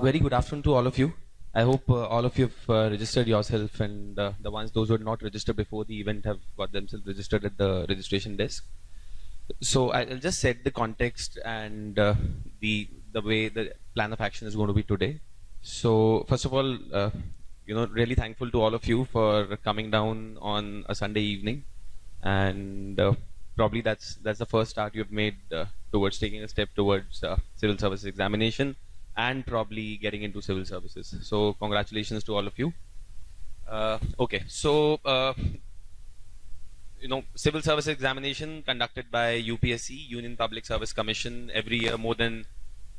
Very good afternoon to all of you. I hope all of you have registered yourself, and those who had not registered before the event have got themselves registered at the registration desk. So I'll just set the context and the way the plan of action is going to be today. So first of all, really thankful to all of you for coming down on a Sunday evening, and probably that's the first start you've made towards taking a step towards civil services examination and probably getting into civil services. So congratulations to all of you. Okay, so civil service examination conducted by UPSC, Union Public Service Commission. Every year, more than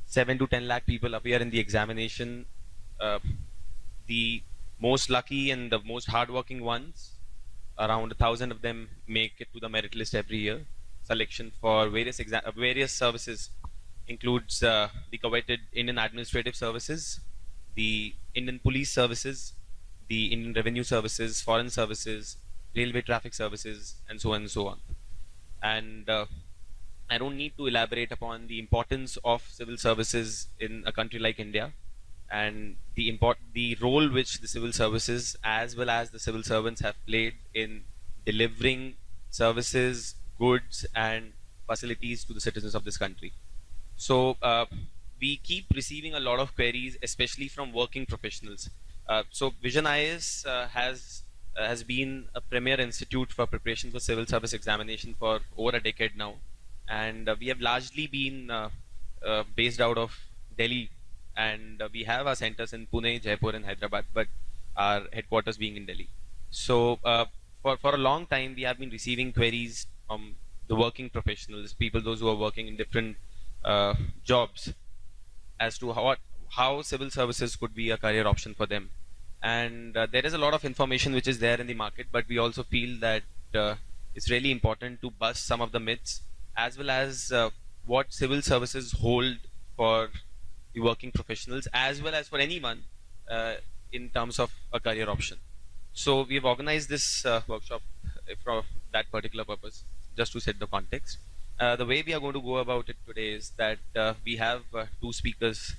7 to 10 lakh people appear in the examination. The most lucky and the most hardworking ones, around 1,000 of them, make it to the merit list every year. Selection for various services includes the coveted Indian Administrative Services, the Indian Police Services, the Indian Revenue Services, Foreign Services, Railway Traffic Services, and so on and so on. And I don't need to elaborate upon the importance of civil services in a country like India, and the role which the civil services as well as the civil servants have played in delivering services, goods, and facilities to the citizens of this country. So we keep receiving a lot of queries, especially from working professionals. So VISION IAS has been a premier institute for preparation for civil service examination for over a decade now, and we have largely been based out of Delhi, and we have our centers in Pune, Jaipur, and Hyderabad, but our headquarters being in Delhi. So for a long time, we have been receiving queries from the working professionals, those who are working in different jobs, as to how civil services could be a career option for them. And there is a lot of information which is there in the market, but we also feel that it's really important to bust some of the myths, as well as what civil services hold for the working professionals, as well as for anyone in terms of a career option. So we have organized this workshop for that particular purpose, just to set the context. The way we are going to go about it today is that we have two speakers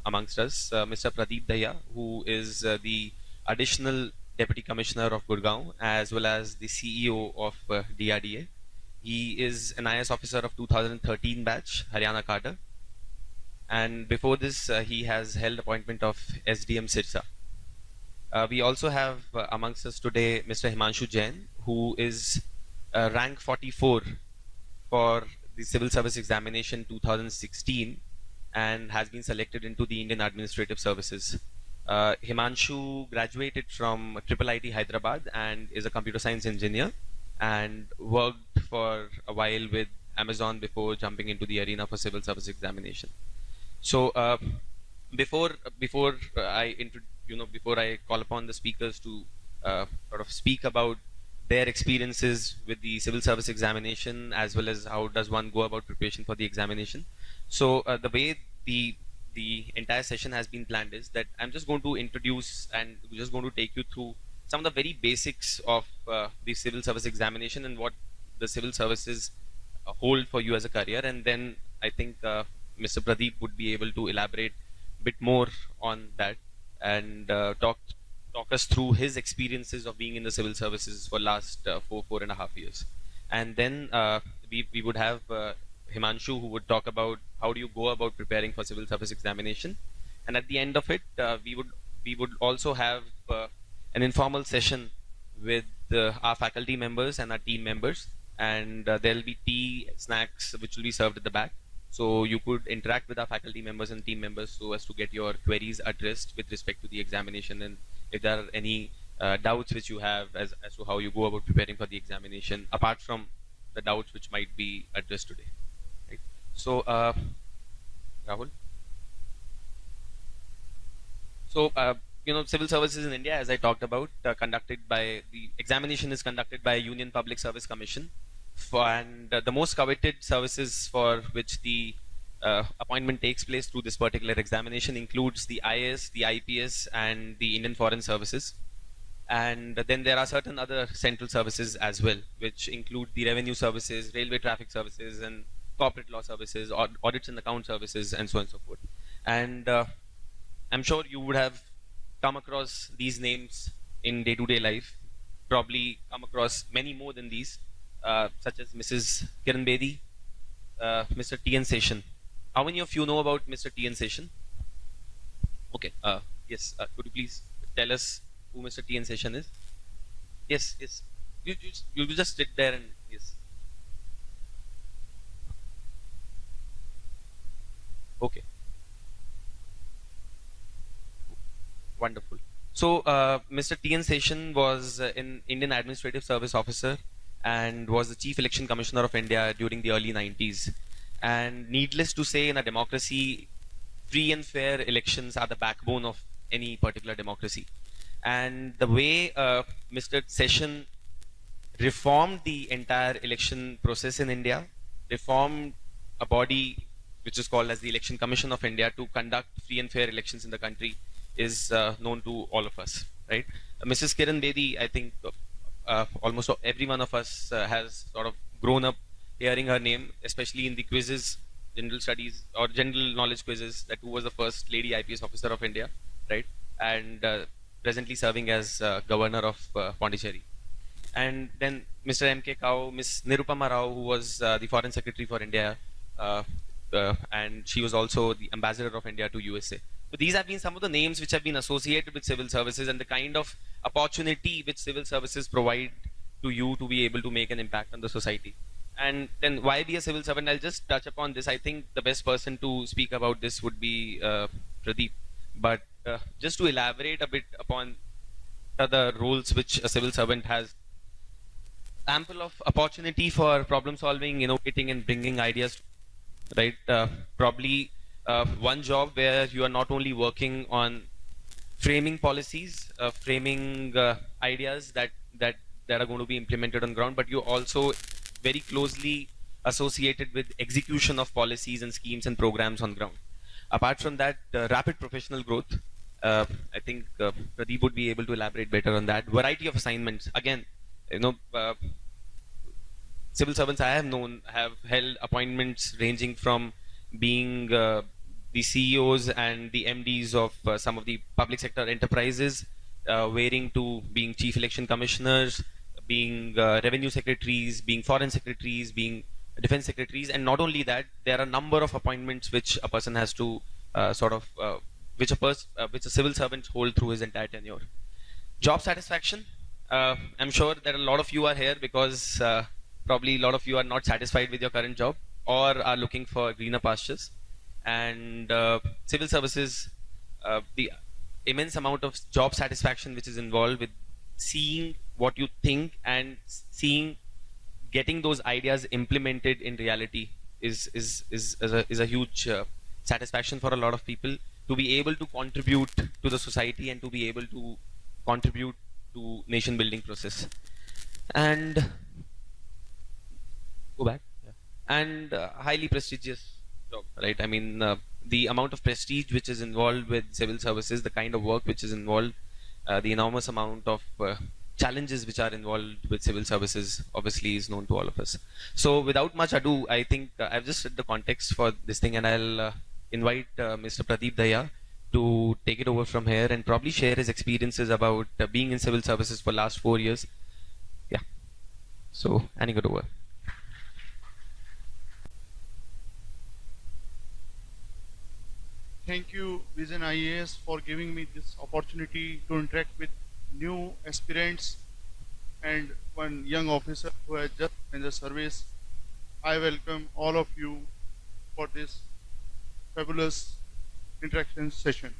amongst us, Mr. Pradeep Dahiya, who is the additional Deputy Commissioner of Gurugram, as well as the CEO of DRDA. He is an IAS officer of 2013 batch, Haryana cadre. And before this, he has held appointment of SDM Sirsa. We also have amongst us today Mr. Himanshu Jain, who is rank 44 for the Civil Service Examination 2016 and has been selected into the Indian Administrative Services. Himanshu graduated from IIIT Hyderabad and is a computer science engineer, and worked for a while with Amazon before jumping into the arena for civil service examination. So before I call upon the speakers to sort of speak about their experiences with the civil service examination, as well as how does one go about preparation for the examination. So the way the entire session has been planned is that I'm just going to introduce and just going to take you through some of the very basics of the civil service examination and what the civil services hold for you as a career, and then I think Mr. Pradeep would be able to elaborate a bit more on that and talk us through his experiences of being in the civil services for last 4.5 years. And then we would have Himanshu, who would talk about how do you go about preparing for civil service examination. And at the end of it, we would also have an informal session with our faculty members and our team members, and there'll be tea, snacks, which will be served at the back. So you could interact with our faculty members and team members so as to get your queries addressed with respect to the examination, and if there are any doubts which you have as to how you go about preparing for the examination, apart from the doubts which might be addressed today. Right? So, Rahul. So, civil services in India, as I talked about, the examination is conducted by Union Public Service Commission, and the most coveted services for which the appointment takes place through this particular examination includes the IAS, the IPS, and the Indian Foreign Services. And then there are certain other central services as well, which include the revenue services, railway traffic services, and corporate law services, audits and account services, and so on and so forth. And I'm sure you would have come across these names in day-to-day life, probably come across many more than these, such as Mrs. Kiran Bedi, Mr. T.N. Seshan. How many of you know about Mr. T.N. Seshan? Okay. Yes. Could you please tell us who Mr. T.N. Seshan is? Yes. Yes. You just sit there and yes. Okay. Wonderful. So, Mr. T.N. Seshan was an Indian Administrative Service Officer and was the Chief Election Commissioner of India during the early 90s. And needless to say, in a democracy, free and fair elections are the backbone of any particular democracy. And the way Mr. Seshan reformed the entire election process in India, reformed a body which is called as the Election Commission of India to conduct free and fair elections in the country, is known to all of us, right? Mrs. Kiran Bedi, I think almost every one of us has sort of grown up hearing her name, especially in the quizzes, general studies or general knowledge quizzes, that who was the first lady IPS officer of India, right? And presently serving as governor of Pondicherry. And then Mr. M.K. Kao, Miss Nirupama Rao, who was the foreign secretary for India, and she was also the ambassador of India to USA. So these have been some of the names which have been associated with civil services and the kind of opportunity which civil services provide to you to be able to make an impact on the society. And then why be a civil servant? I'll just touch upon this. I think the best person to speak about this would be Pradeep. But just to elaborate a bit upon the roles which a civil servant has, ample of opportunity for problem solving, innovating and bringing ideas, right? Probably one job where you are not only working on framing policies, framing ideas that are going to be implemented on ground, but you also very closely associated with execution of policies and schemes and programs on ground. Apart from that, rapid professional growth. I think Pradeep would be able to elaborate better on that. Variety of assignments. Again, civil servants I have known have held appointments ranging from being the CEOs and the MDs of some of the public sector enterprises, varying to being chief election commissioners, being revenue secretaries, being foreign secretaries, being defense secretaries, and not only that, there are a number of appointments which a person has to which a civil servant hold through his entire tenure. Job satisfaction. I'm sure that a lot of you are here because probably a lot of you are not satisfied with your current job or are looking for greener pastures. And civil services, the immense amount of job satisfaction which is involved with seeing what you think and getting those ideas implemented in reality is a huge satisfaction for a lot of people, to be able to contribute to the society and to be able to contribute to nation building process. And go back. Yeah. And highly prestigious job, right? I mean, the amount of prestige which is involved with civil services, the kind of work which is involved, the enormous amount of challenges which are involved with civil services obviously is known to all of us. So without much ado, I think I've just set the context for this thing, and I'll invite Mr. Pradeep Dahiya to take it over from here and probably share his experiences about being in civil services for last 4 years. Yeah. So, handing it over. Thank you, VISION IAS, for giving me this opportunity to interact with new aspirants and one young officer who has just in the service. I welcome all of you for this fabulous interaction session.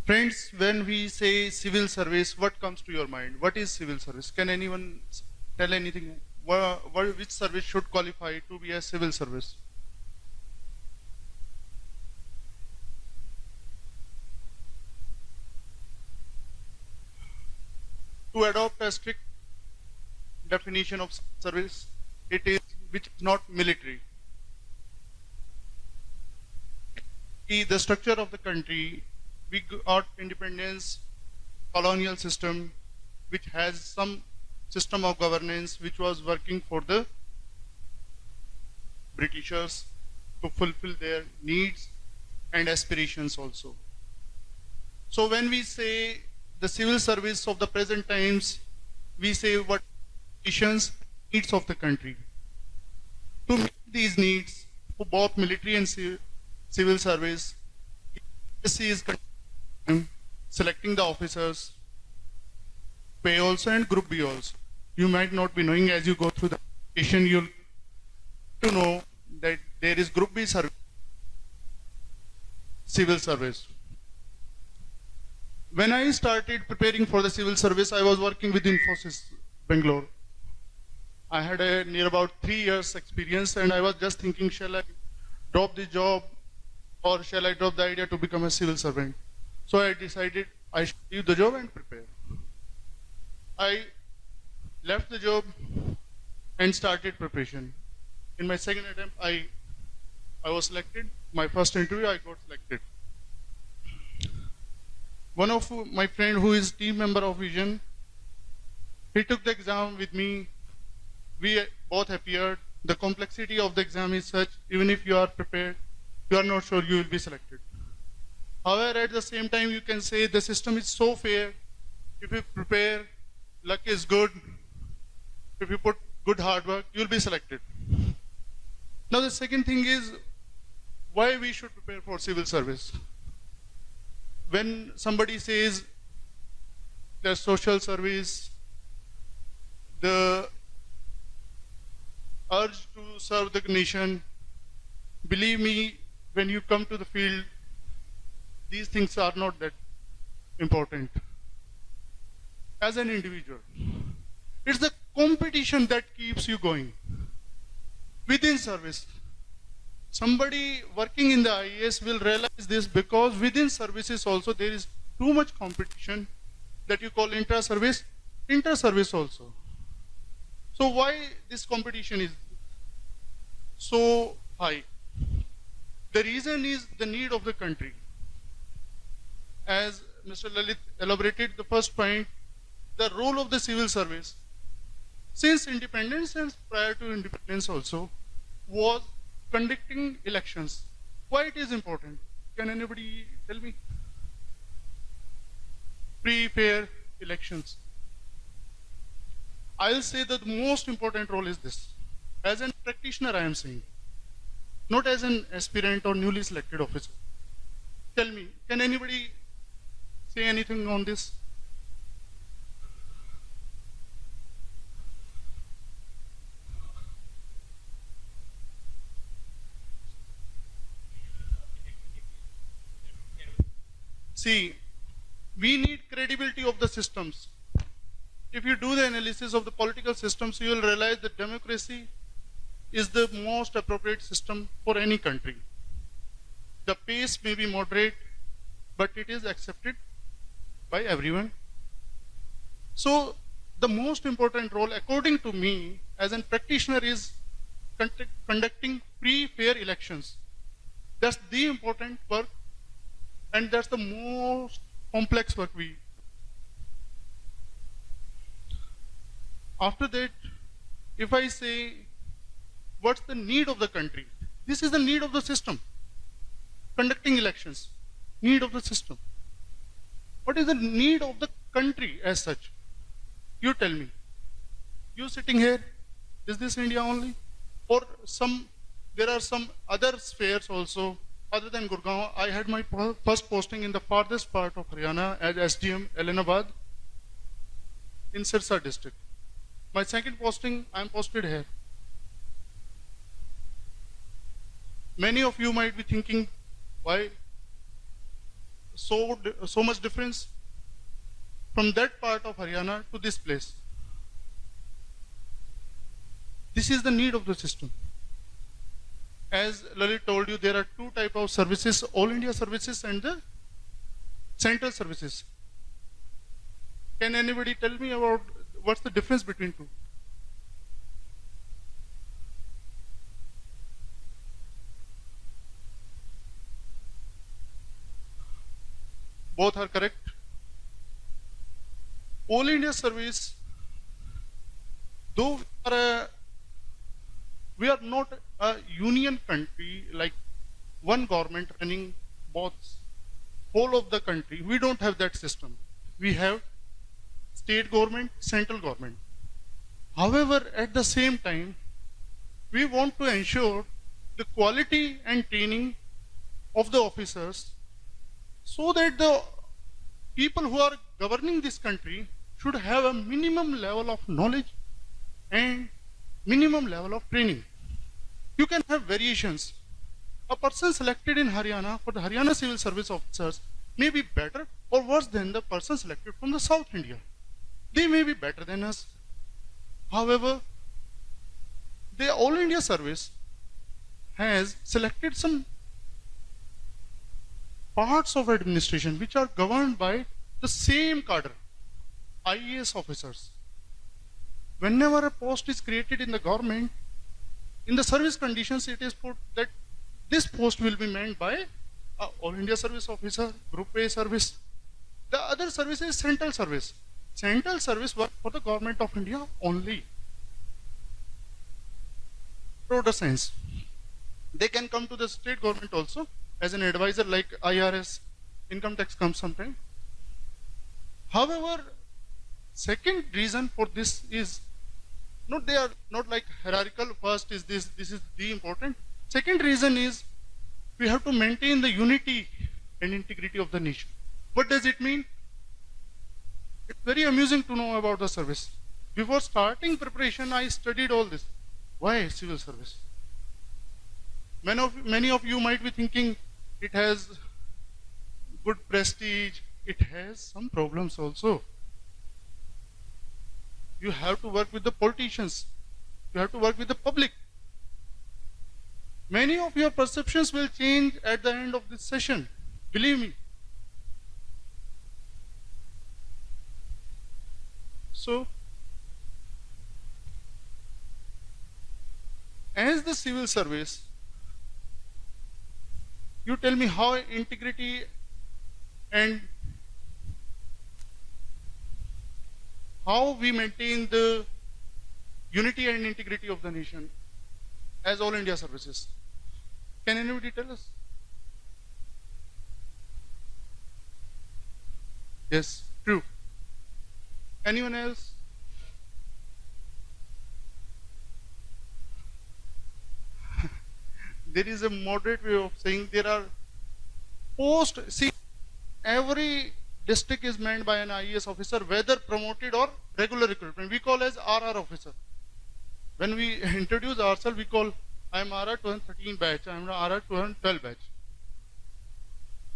Friends, when we say civil service, what comes to your mind? What is civil service? Can anyone tell anything? Which service should qualify to be a civil service? To adopt a strict definition of service, it is which is not military. The structure of the country, we got independence colonial system which has some system of governance which was working for the Britishers to fulfill their needs and aspirations also. So when we say the civil service of the present times, we say what aspirations, needs of the country. To meet these needs for both military and civil service, UPSC is selecting the officers, pay also and group B also. You might not be knowing as you go through the application, you'll to know that there is group B service, civil service. When I started preparing for the civil service, I was working with Infosys Bangalore. I had a near about 3 years experience and I was just thinking, shall I drop the job or shall I drop the idea to become a civil servant? So I decided I should leave the job and prepare. I left the job and started preparation. In my second attempt, I was selected. My first interview, I got selected. One of my friend who is team member of Vision, he took the exam with me. We both appeared. The complexity of the exam is such, even if you are prepared, you are not sure you will be selected. However, at the same time, you can say the system is so fair. If you prepare, luck is good. If you put good hard work, you will be selected. Now, the second thing is why we should prepare for civil service. When somebody says the social service, the urge to serve the nation, believe me, when you come to the field, these things are not that important. As an individual, it's the competition that keeps you going. Within service, somebody working in the IAS will realize this because within services also there is too much competition that you call inter-service also. So why this competition is so high? The reason is the need of the country. As Mr. Lalit elaborated the first point, the role of the civil service since independence and prior to independence also was conducting elections. Why it is important? Can anybody tell me? Free, fair elections. I'll say that the most important role is this. As a practitioner, I am saying, not as an aspirant or newly selected officer. Tell me, can anybody say anything on this? See, we need credibility of the systems. If you do the analysis of the political systems, you will realize that democracy is the most appropriate system for any country. The pace may be moderate, but it is accepted by everyone. So, the most important role, according to me, as a practitioner, is conducting free, fair elections. That's the important work, and that's the most complex work we. After that, if I say, what's the need of the country? This is the need of the system. Conducting elections, need of the system. What is the need of the country as such? You tell me. You sitting here, is this India only? Or there are some other spheres also, other than Gurugram. I had my first posting in the farthest part of Haryana as SDM Ellenabad in Sirsa district. My second posting, I am posted here. Many of you might be thinking, why so much difference from that part of Haryana to this place? This is the need of the system. As Lalit told you, there are two types of services, All India services and the central services. Can anybody tell me about what's the difference between two? Both are correct. All India service, though we are not a union country like one government running both whole of the country. We don't have that system. We have state government, central government. However, at the same time, we want to ensure the quality and training of the officers so that the people who are governing this country should have a minimum level of knowledge and minimum level of training. You can have variations. A person selected in Haryana for the Haryana civil service officers may be better or worse than the person selected from the South India. They may be better than us. However, the All India service has selected some parts of administration which are governed by the same cadre, IAS officers. Whenever a post is created in the government, in the service conditions it is put that this post will be manned by All India service officer, Group A service. The other service is central service. Central service work for the government of India only. Broader sense. They can come to the state government also as an advisor like IRS, income tax comes sometime. However, second reason for this is not they are not like hierarchical. First is this is the important. Second reason is we have to maintain the unity and integrity of the nation. What does it mean? It's very amusing to know about the service. Before starting preparation, I studied all this. Why civil service? Many of you might be thinking it has good prestige. It has some problems also. You have to work with the politicians. You have to work with the public. Many of your perceptions will change at the end of this session. Believe me. So, as the civil service, you tell me how integrity and how we maintain the unity and integrity of the nation as All India services. Can anybody tell us? Yes, true. Anyone else? There is a moderate way of saying there are see, every district is manned by an IAS officer, whether promoted or regular recruitment. We call as RR officer. When we introduce ourselves, we call, I am RR 2013 batch, I am RR 2012 batch.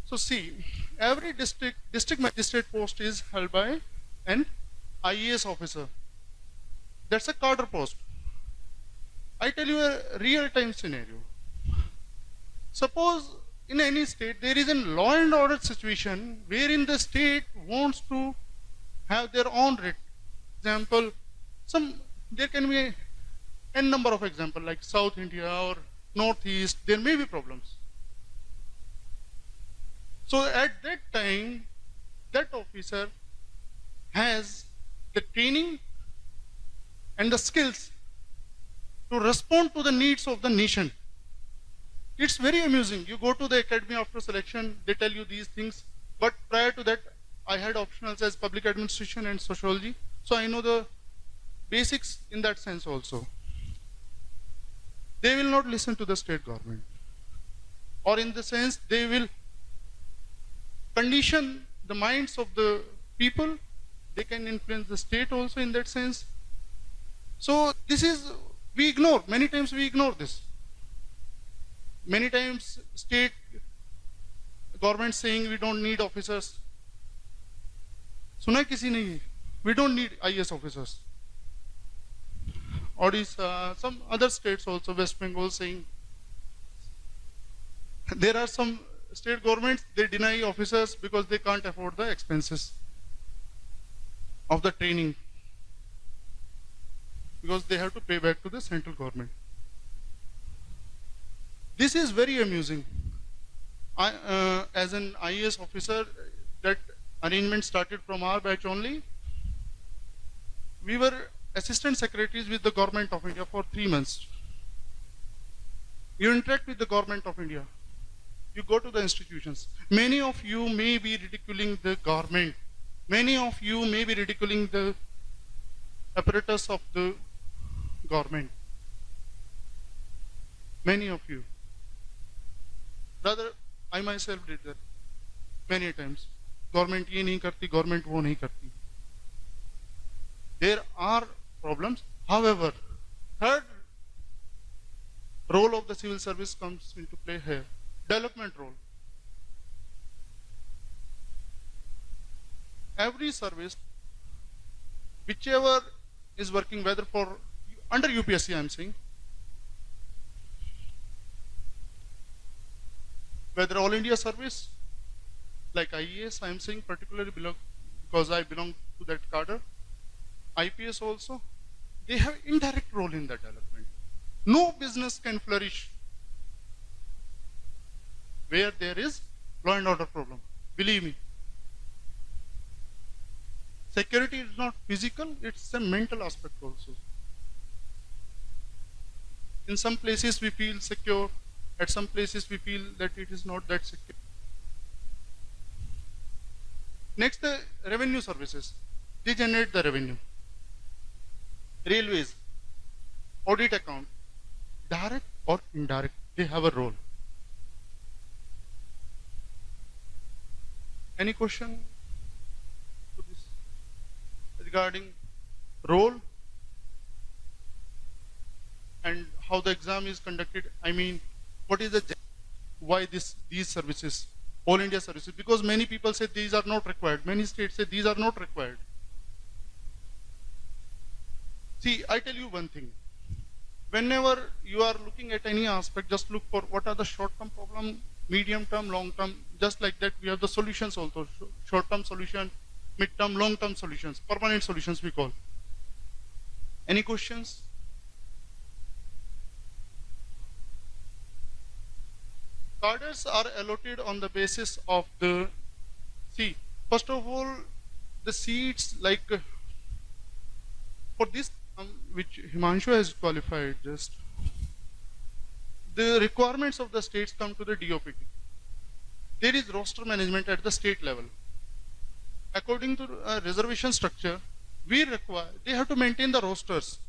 So see, every district magistrate post is held by an IAS officer. That's a cadre post. I tell you a real-time scenario. Suppose in any state there is a law and order situation wherein the state wants to have their own writ. Example, there can be n number of examples like South India or Northeast. There may be problems. So at that time, that officer has the training and the skills to respond to the needs of the nation. It's very amusing. You go to the academy after selection, they tell you these things. But prior to that, I had optionals as public administration and sociology. So I know the basics in that sense also. They will not listen to the state government. Or in the sense, they will condition the minds of the people. They can influence the state also in that sense. So this is, we ignore. Many times we ignore this. Many times state government saying we don't need officers. Suna kisi nahi hai. We don't need IAS officers. Odisha, some other states also, West Bengal saying. There are some state governments, they deny officers because they can't afford the expenses of the training. Because they have to pay back to the central government. This is very amusing. As an IAS officer, that arrangement started from our batch only. We were assistant secretaries with the government of India for 3 months. You interact with the government of India. You go to the institutions. Many of you may be ridiculing the government. Many of you may be ridiculing the apparatus of the government. Many of you. Rather, I myself did that many times. Government ये नहीं करती, government वो नहीं करती. There are problems. However, third role of the civil service comes into play here. Development role. Every service, whichever is working, whether for under UPSC, I am saying, whether All India service, like IAS, I am saying particularly because I belong to that cadre, IPS also, they have indirect role in the development. No business can flourish where there is law and order problem. Believe me. Security is not physical, it's a mental aspect also. In some places we feel secure, at some places we feel that it is not that secure. Next, the revenue services. They generate the revenue. Railways, audit account, direct or indirect, they have a role. Any question to this regarding role and how the exam is conducted? I mean, what is the why these services, All India services? Because many people say these are not required. Many states say these are not required. See, I tell you one thing. Whenever you are looking at any aspect, just look for what are the short-term problem, medium-term, long-term. Just like that, we have the solutions also. Short-term solution, mid-term, long-term solutions, permanent solutions we call. Any questions? Cadres are allotted on the basis of the, see, first of all, the seats like, for this which Himanshu has qualified just, the requirements of the states come to the DOPT. There is roster management at the state level. According to reservation structure, we require, they have to maintain the rosters.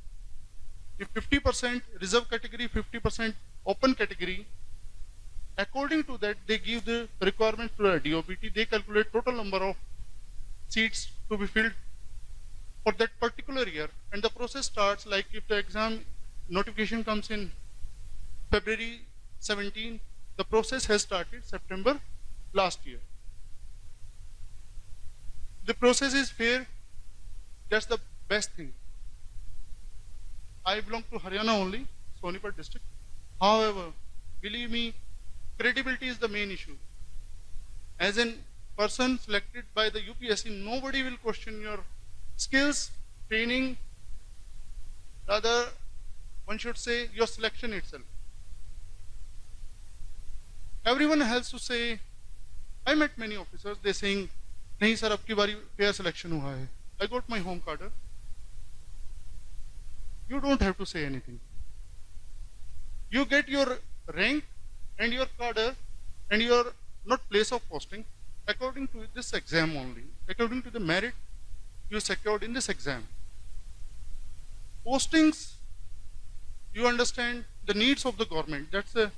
If 50% reserve category, 50% open category, according to that, they give the requirement to a DOPT. They calculate total number of seats to be filled for that particular year. And the process starts like if the exam notification comes in February 17, the process has started September last year. The process is fair. That's the best thing. I belong to Haryana only, Sonipat district. However, believe me, credibility is the main issue. As a person selected by the UPSC, nobody will question your skills, training, rather one should say your selection itself. Everyone has to say, I met many officers, they saying, nahi sir, abki bari fair selection hua hai. I got my home cadre. You don't have to say anything. You get your rank and your cadre and your not place of posting according to this exam only, according to the merit you secured in this exam. Postings, you understand the needs of the government. That's the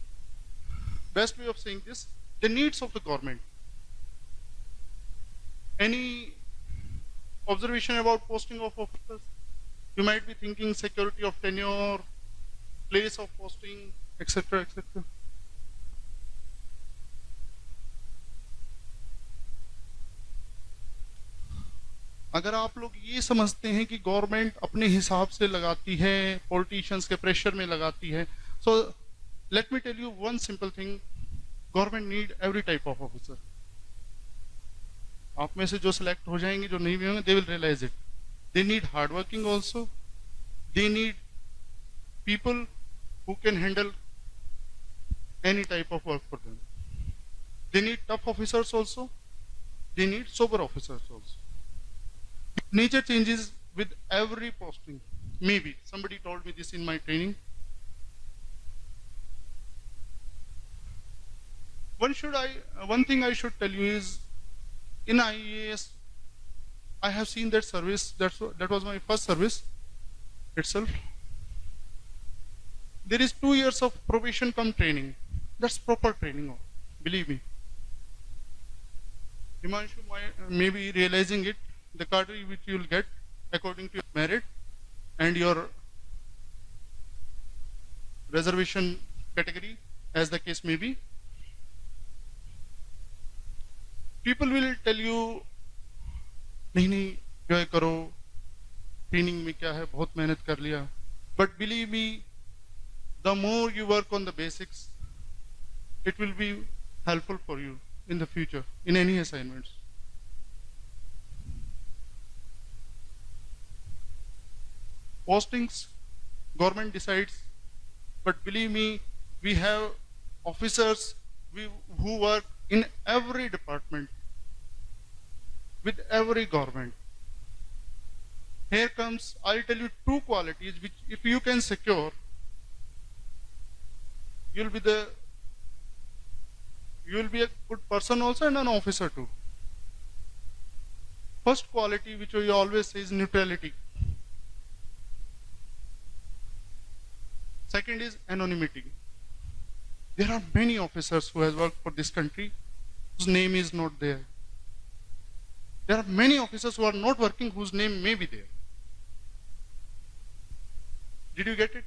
best way of saying this. The needs of the government. Any observation about posting of officers? You might be thinking security of tenure, place of posting, etc., etc. अगर आप लोग ये समझते हैं कि government अपने हिसाब से लगाती है, पॉलिटिशियंस के प्रेशर में लगाती है, so let me tell you one simple thing, government need every type of officer. आप में से जो select हो जाएंगे, जो नहीं भी होंगे, they will realize it. They need hard working also. They need people who can handle any type of work for them. They need tough officers also. They need sober officers also. Nature changes with every posting. Maybe somebody told me this in my training. One thing I should tell you is, in IAS, I have seen that service. That was my first service itself. There is 2 years of probation come training. That's proper training, believe me. Himanshu may be realizing it, the cadre which you will get according to your merit and your reservation category, as the case may be. People will tell you, नहीं enjoy करो, training में क्या है, बहुत मेहनत कर लिया. But believe me, the more you work on the basics, it will be helpful for you in the future, in any assignments. Postings, government decides, but believe me, we have officers who work in every department, with every government. Here comes, I'll tell you 2 qualities which if you can secure, you'll be a good person also and an officer too. First quality which we always say is neutrality. Second is anonymity. There are many officers who has worked for this country whose name is not there. There are many officers who are not working whose name may be there. Did you get it?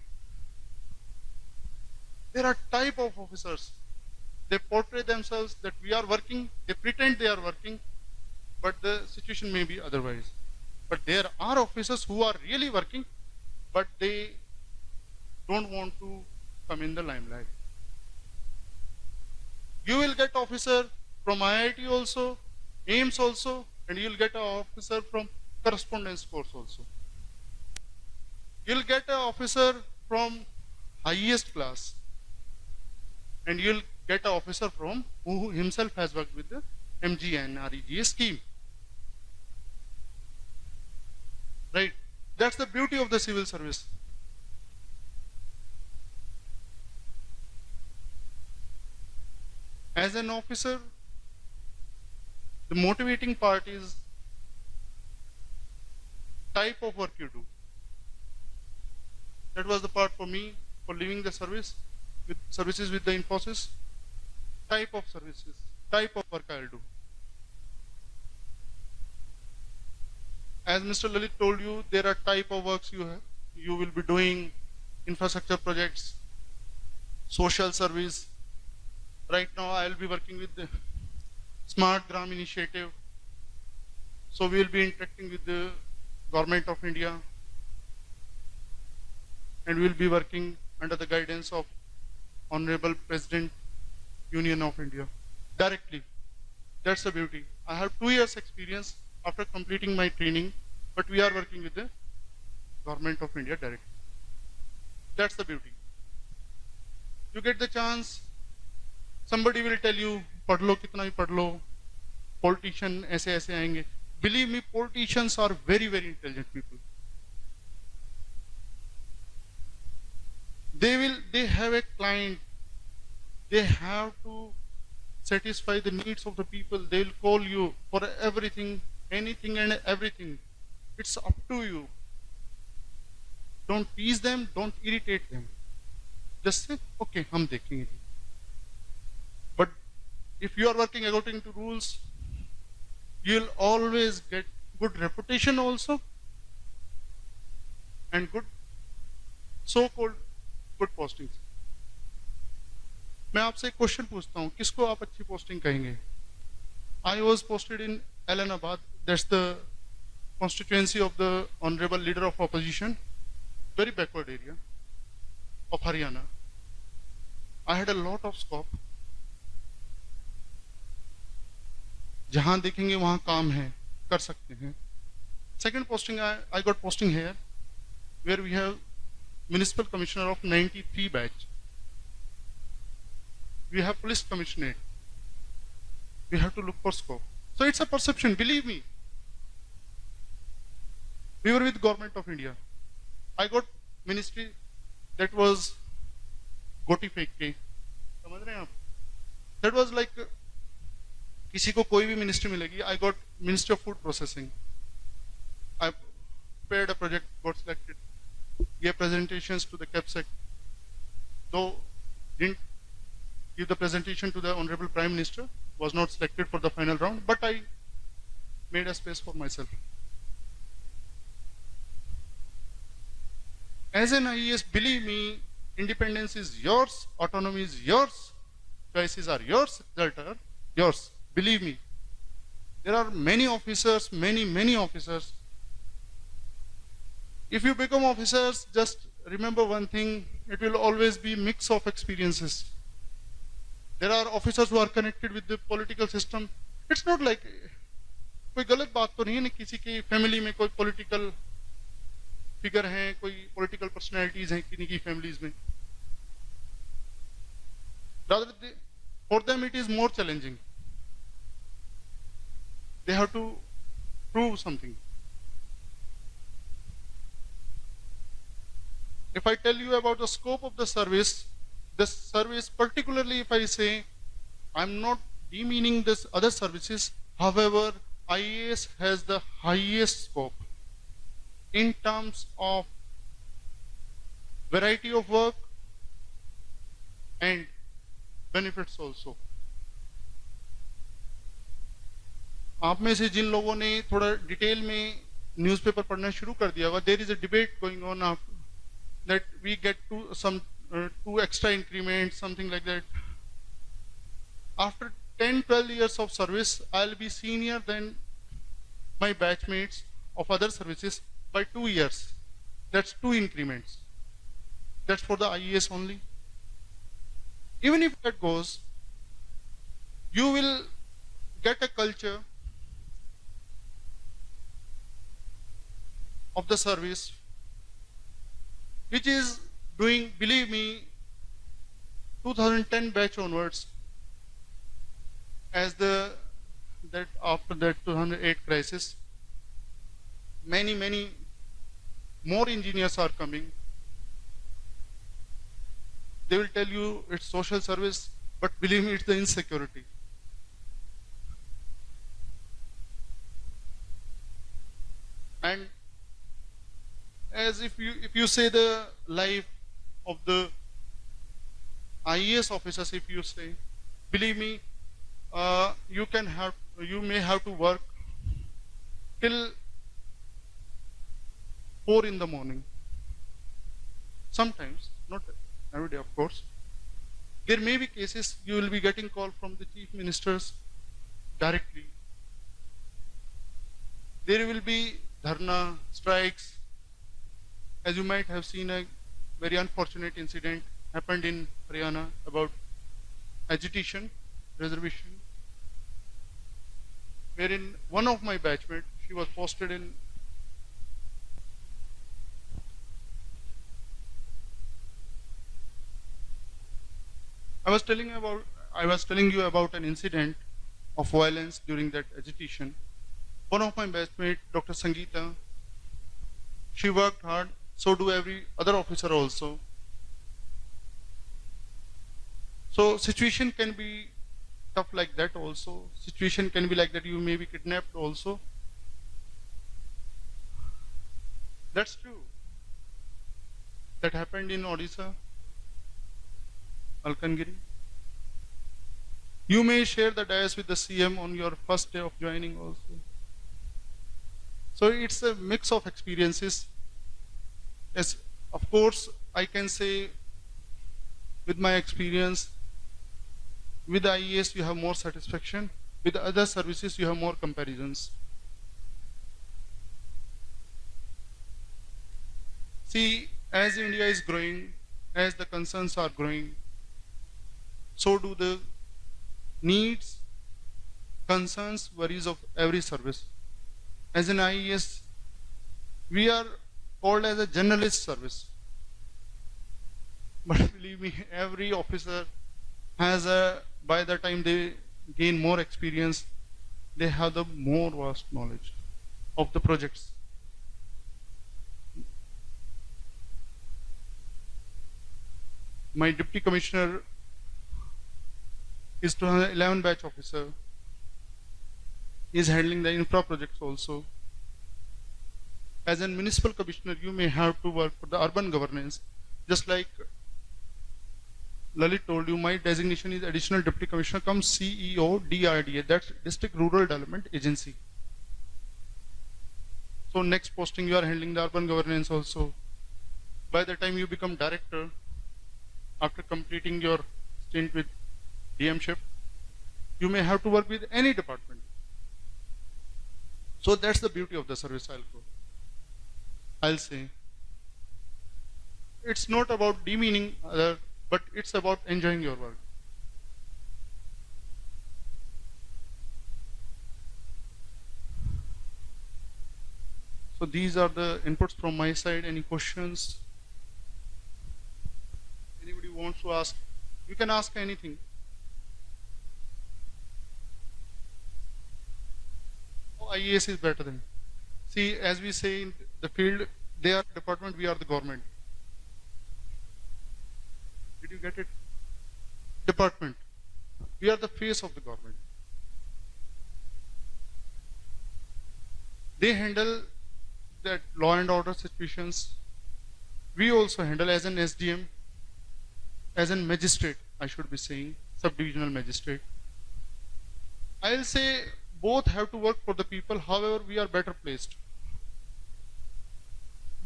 There are type of officers. They portray themselves that we are working, they pretend they are working, but the situation may be otherwise. But there are officers who are really working, but they don't want to come in the limelight. You will get officer from IIT also, AIMS also, and you will get an officer from correspondence course also. You will get an officer from highest class, and you will get an officer from who himself has worked with the MGNREGA scheme. Right? That's the beauty of the civil service. As an officer, the motivating part is type of work you do. That was the part for me for leaving the service with services with the Infosys. Type of services, type of work I'll do. As Mr. Lalit told you, there are type of works you will be doing: infrastructure projects, social service. Right now I will be working with the Smart Gram initiative. So we will be interacting with the Government of India, and we will be working under the guidance of Honorable President, Union of India, directly. That's the beauty. I have 2 years experience after completing my training, but we are working with the Government of India directly. That's the beauty. You get the chance, somebody will tell you, पढ़ लो कितना ही पढ़ लो, politician ऐसे ऐसे आएंगे. Believe me, politicians are very, very intelligent people. They have a client. They have to satisfy the needs of the people. They'll call you for everything, anything and everything. It's up to you. Don't tease them, don't irritate them. Just say, okay, hum dekhenge. But if you are working according to rules, you'll always get good reputation also, and good so-called good postings. मैं आपसे एक question पूछता हूँ, किसको आप अच्छी posting कहेंगे? I was posted in Allahabad. That's the constituency of the honorable leader of opposition, very backward area of Haryana. I had a lot of scope. जहाँ देखेंगे वहाँ काम है, कर सकते हैं. Second posting, I got posting here, where we have municipal commissioner of 93 batch. We have police commissioner. We have to look for scope. So it's a perception, believe me. We were with Government of India. I got ministry that was गोटी फेंक के, समझ रहे हैं आप? That was like किसी को कोई भी मिनिस्ट्री मिलेगी. I got Ministry of Food Processing. I prepared a project, got selected, gave presentations to the CAPSEC. Though didn't give the presentation to the Honorable Prime Minister, was not selected for the final round, but I made a space for myself. As an IAS, believe me, independence is yours, autonomy is yours, choices are yours, result are yours. Believe me. There are many officers, many officers. If you become officers, just remember one thing, it will always be mix of experiences. There are officers who are connected with the political system. It's not like कोई गलत बात तो नहीं है ना, किसी की family में कोई पॉलिटिकल फिगर हैं, कोई पॉलिटिकल पर्सनैलिटीज हैं किन्हीं की फैमिलीज में. Rather, for them it is more challenging. They have to prove something. If I tell you about the scope of the service, particularly if I say, I'm not demeaning this other services, however, IAS has the highest scope in terms of variety of work and benefits also. आप में से जिन लोगों ने थोड़ा detail में newspaper पढ़ना शुरू कर दिया होगा, there is a debate going on that we get two extra increments, something like that. After 10-12 years of service, I'll be senior than my batchmates of other services by 2 years. That's 2 increments. That's for the IAS only. Even if that goes, you will get a culture of the service which is doing, believe me, 2010 batch onwards, as that after that 2008 crisis, many more engineers are coming. They will tell you it's social service, but believe me, it's the insecurity. And as if you say the life of the IAS officers, if you say, believe me, you may have to work till 4 in the morning. Sometimes, not every day, of course. There may be cases you will be getting call from the chief ministers directly. There will be dharna, strikes. As you might have seen, a very unfortunate incident happened in Haryana about agitation, reservation, wherein one of my batchmates, she was posted in I was telling you about an incident of violence during that agitation. One of my batchmates, Dr. Sangeeta, she worked hard, so do every other officer also. So situation can be tough like that also. Situation can be like that, you may be kidnapped also. That's true. That happened in Odisha, Malkangiri. You may share the dais with the CM on your first day of joining also. So it's a mix of experiences. Yes, of course, I can say with my experience, with IAS you have more satisfaction, with other services you have more comparisons. See, as India is growing, as the concerns are growing, so do the needs, concerns, worries of every service. As an IAS, we are called as a generalist service. But believe me, every officer has by the time they gain more experience, they have the more vast knowledge of the projects. My deputy commissioner is 211 batch officer. He is handling the infra projects also. As a municipal commissioner, you may have to work for the urban governance. Just like Lalit told you, my designation is additional deputy commissioner cum CEO DRDA, that's District Rural Development Agency. So next posting you are handling the urban governance also. By the time you become director, after completing your stint with DMship, you may have to work with any department. So that's the beauty of the service. I'll say. It's not about demeaning other, but it's about enjoying your work. So these are the inputs from my side. Any questions? Anybody wants to ask? You can ask anything. Oh, IAS is better than. See, as we say in the field, they are department, we are the government. Did you get it? Department. We are the face of the government. They handle that law and order situations. We also handle as an SDM, as an magistrate, I should be saying, subdivisional magistrate. I'll say both have to work for the people, however, we are better placed.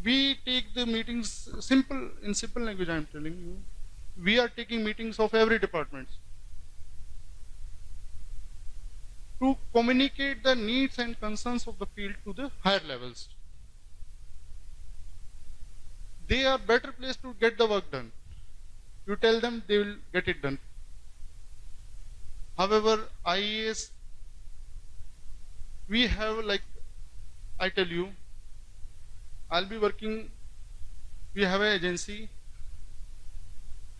We take the meetings in simple language, I'm telling you. We are taking meetings of every department to communicate the needs and concerns of the field to the higher levels. They are better placed to get the work done. You tell them, they will get it done. However, IAS, we have, like I tell you, I'll be working, we have an agency,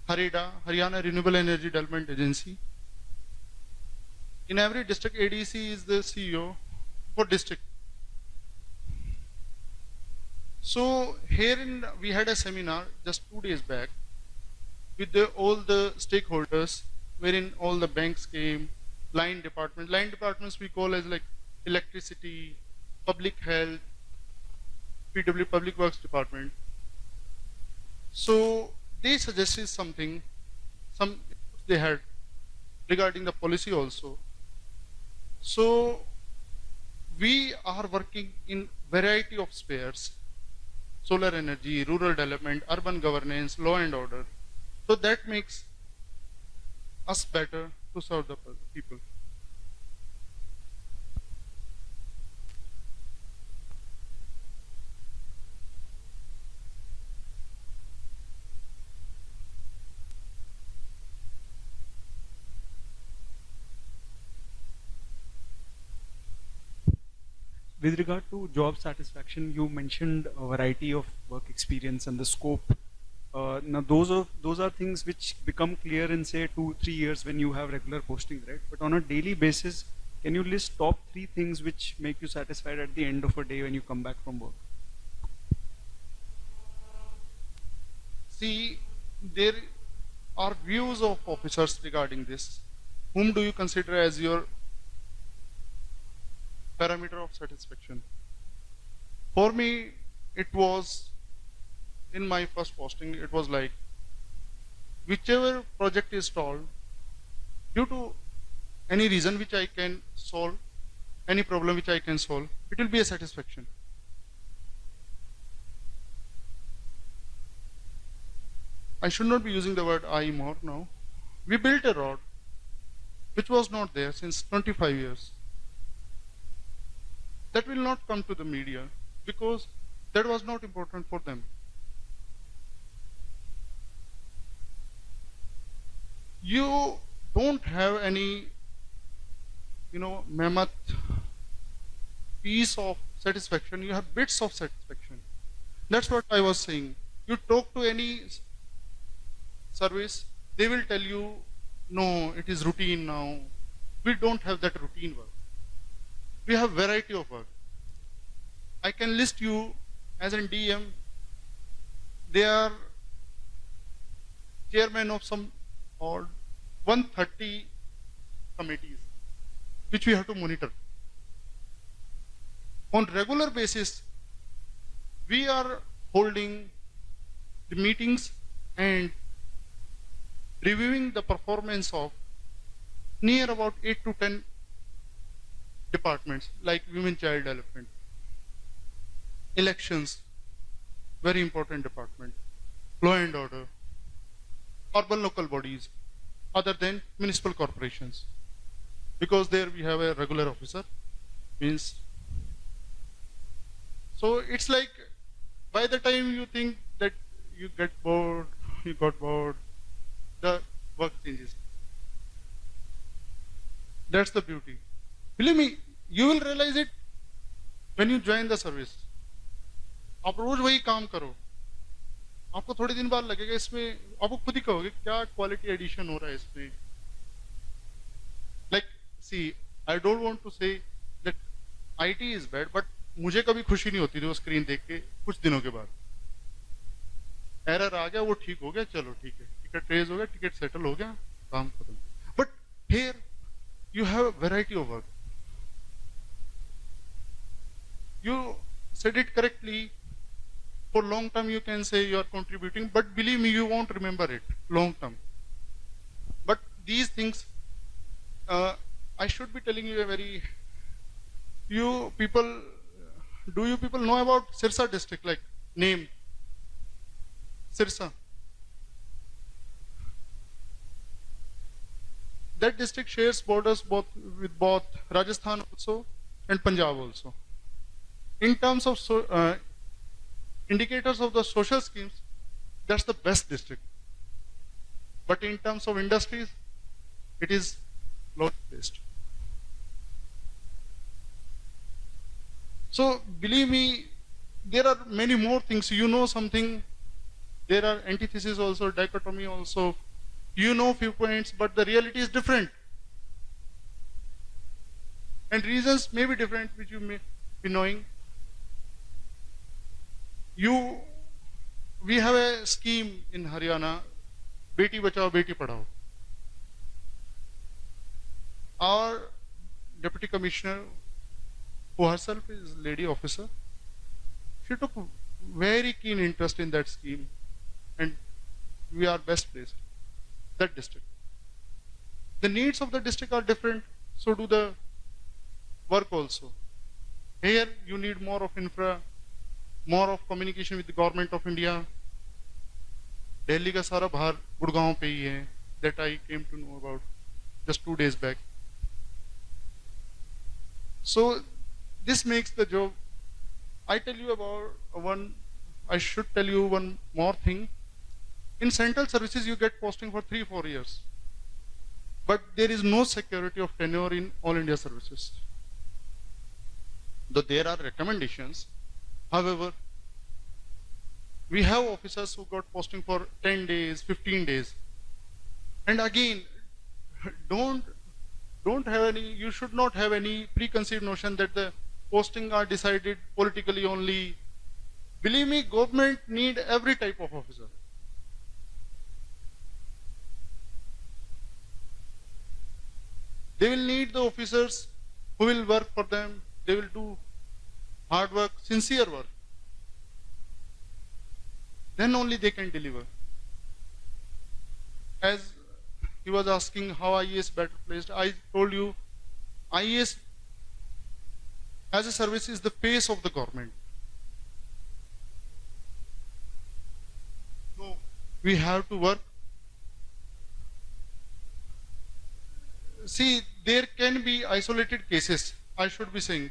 HAREDA, Haryana Renewable Energy Development Agency. In every district, ADC is the CEO for district. So here we had a seminar just 2 days back with all the stakeholders, wherein all the banks came, line departments we call as like electricity, public health, PW Public Works Department. So they suggested something, some they had regarding the policy also. So we are working in variety of spheres: solar energy, rural development, urban governance, law and order. So that makes us better to serve the people. With regard to job satisfaction, you mentioned a variety of work experience and the scope. Now, those are things which become clear in say 2-3 years when you have regular postings, right? But on a daily basis, can you list top 3 things which make you satisfied at the end of a day when you come back from work? See, there are views of officers regarding this. Whom do you consider as your parameter of satisfaction? For me, it was, in my first posting, it was like, whichever project is stalled, due to any reason which I can solve, any problem which I can solve, it will be a satisfaction. I should not be using the word I more now. We built a road which was not there since 25 years. That will not come to the media because that was not important for them. You don't have any, mammoth piece of satisfaction. You have bits of satisfaction. That's what I was saying. You talk to any service, they will tell you, no, it is routine now. We don't have that routine work. We have variety of work. I can list you as in DM. They are chairman of some or 130 committees which we have to monitor. On regular basis, we are holding the meetings and reviewing the performance of near about 8 to 10 departments like women child development, elections, very important department, law and order, urban local bodies, other than municipal corporations. Because there we have a regular officer, means. So it's like by the time you think that you got bored, the work changes. That's the beauty. Believe me, you will realize it when you join the service. आप रोज वही काम करो, आपको थोड़े दिन बाद लगेगा इसमें, आपको खुद ही कहोगे क्या क्वालिटी एडिशन हो रहा है इसमें. Like, see, I don't want to say that IT is bad, but मुझे कभी खुशी नहीं होती थी वो स्क्रीन देख के कुछ दिनों के बाद. एरर आ गया, वो ठीक हो गया, चलो ठीक है, टिकट रेज हो गया, टिकट सेटल हो गया, काम खत्म. But here you have a variety of work. You said it correctly. For long term you can say you are contributing, but believe me, you won't remember it long term. But these things, I should be telling you a very, do you people know about Sirsa district, like name? Sirsa. That district shares borders with both Rajasthan also and Punjab also. In terms of indicators of the social schemes, that's the best district. But in terms of industries, it is low placed. So believe me, there are many more things. You know something, there are antithesis also, dichotomy also. You know few points, but the reality is different. And reasons may be different, which you may be knowing. We have a scheme in Haryana, Beti Bachao, Beti Padhao. Our deputy commissioner, who herself is lady officer, she took very keen interest in that scheme, and we are best placed. That district. The needs of the district are different, so do the work also. Here you need more of infra, more of communication with the government of India. Delhi का सारा भार गुड़गांव पे ही है. That I came to know about just 2 days back. So this makes the job. I should tell you one more thing. In central services, you get posting for 3-4 years. But there is no security of tenure in all India services. Though there are recommendations, however, we have officers who got posting for 10 days, 15 days. And again, you should not have any preconceived notion that the posting are decided politically only. Believe me, government need every type of officer. They will need the officers who will work for them. They will do hard work, sincere work. Then only they can deliver. As he was asking how IAS better placed, I told you IAS as a service is the face of the government. So we have to work. See, there can be isolated cases, I should be saying.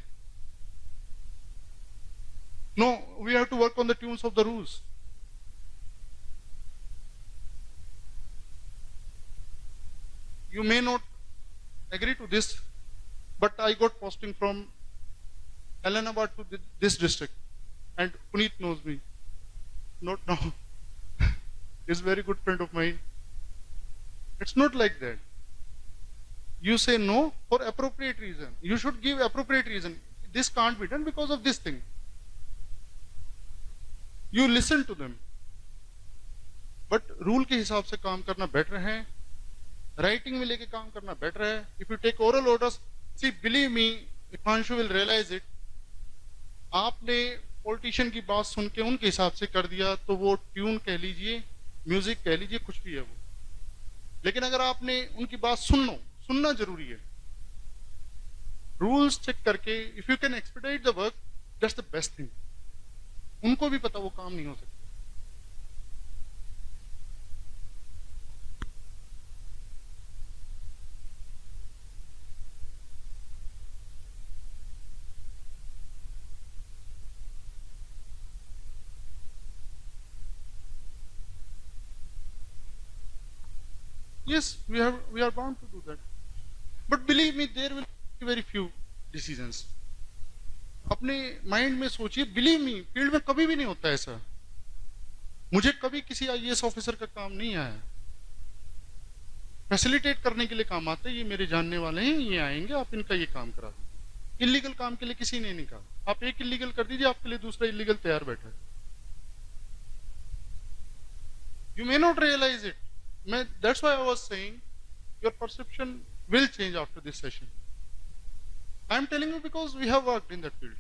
No, we have to work on the tunes of the rules. You may not agree to this, but I got posting from Allahabad to this district, and Puneet knows me. Not now. He's a very good friend of mine. It's not like that. You say no for appropriate reason. You should give appropriate reason. This can't be done because of this thing. You listen to them. But rule के हिसाब से काम करना better है, writing में लेके काम करना बेटर है. If you take oral orders, see believe me, Himanshu will realise it. आपने पॉलिटिशियन की बात सुन के उनके हिसाब से कर दिया तो वो ट्यून कह लीजिए, म्यूजिक कह लीजिए, कुछ भी है वो. लेकिन अगर आपने उनकी बात सुनना जरूरी है. रूल्स चेक करके if you can expedite the work, that's the best thing. उनको भी पता वो काम नहीं हो सकता. Yes, we are bound to do that. But believe me, there will be very few decisions. अपने माइंड में सोचिए, बिलीव मी, फील्ड में कभी भी नहीं होता ऐसा. मुझे कभी किसी आईएएस ऑफिसर का काम नहीं आया. फैसिलिटेट करने के लिए काम आते हैं, ये मेरे जानने वाले हैं, ये आएंगे, आप इनका ये काम करा दीजिए. इलीगल काम के लिए किसी ने नहीं कहा. आप एक इलीगल कर दीजिए, आपके लिए दूसरा इलीगल तैयार बैठा है. You may not realize it. That's why I was saying your perception will change after this session. I am telling you because we have worked in that field.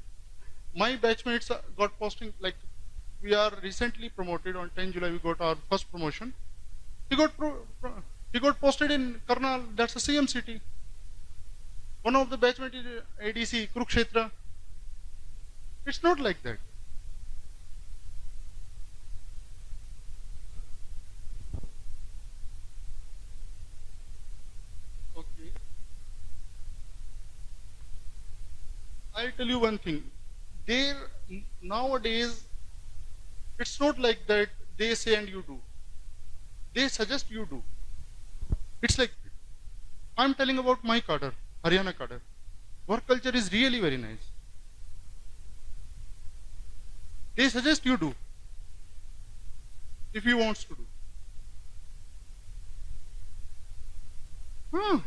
My batchmates got posting, like we are recently promoted on 10 July. We got our first promotion. He got posted in Karnal. That's a CM city. One of the batchmates is ADC Kurukshetra. It's not like that. I'll tell you one thing. There nowadays, it's not like that they say and you do. They suggest you do. It's like, I'm telling about my cadre, Haryana cadre. Work culture is really very nice. They suggest you do. If you want to do.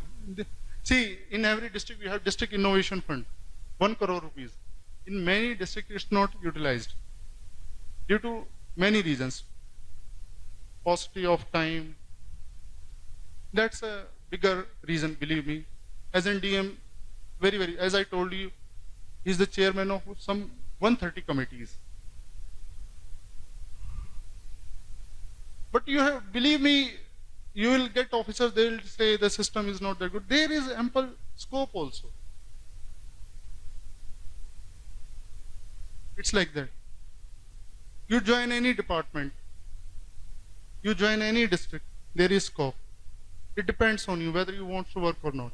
See, in every district we have district innovation fund. 1 crore rupees. In many districts, it's not utilized due to many reasons. Paucity of time. That's a bigger reason, believe me. As an DM, very, as I told you, he's the chairman of some 130 committees. But you have, believe me, you will get officers, they will say the system is not that good. There is ample scope also. It's like that. You join any department, you join any district, there is scope. It depends on you whether you want to work or not.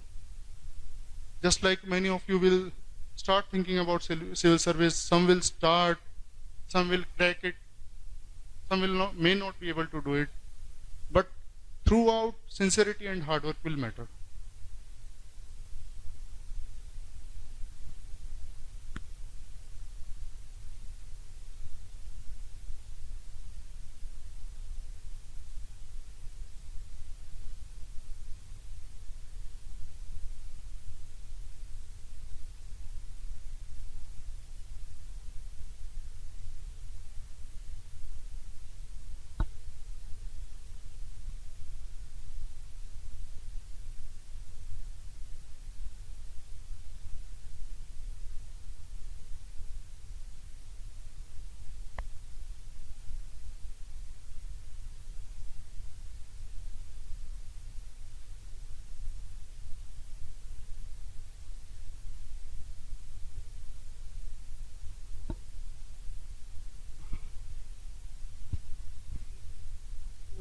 Just like many of you will start thinking about civil service, some will start, some will crack it, some will not, may not be able to do it. But throughout, sincerity and hard work will matter.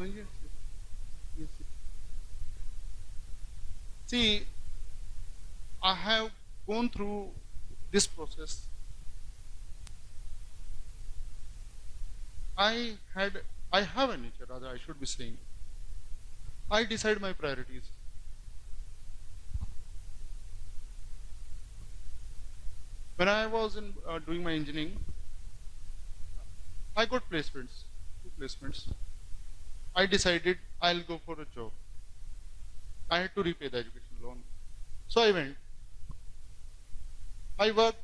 Yes. See, I have gone through this process. I have a nature, rather I should be saying. I decide my priorities. When I was doing my engineering, I got placements, 2 placements. I decided I'll go for a job. I had to repay the education loan. So I went. I worked.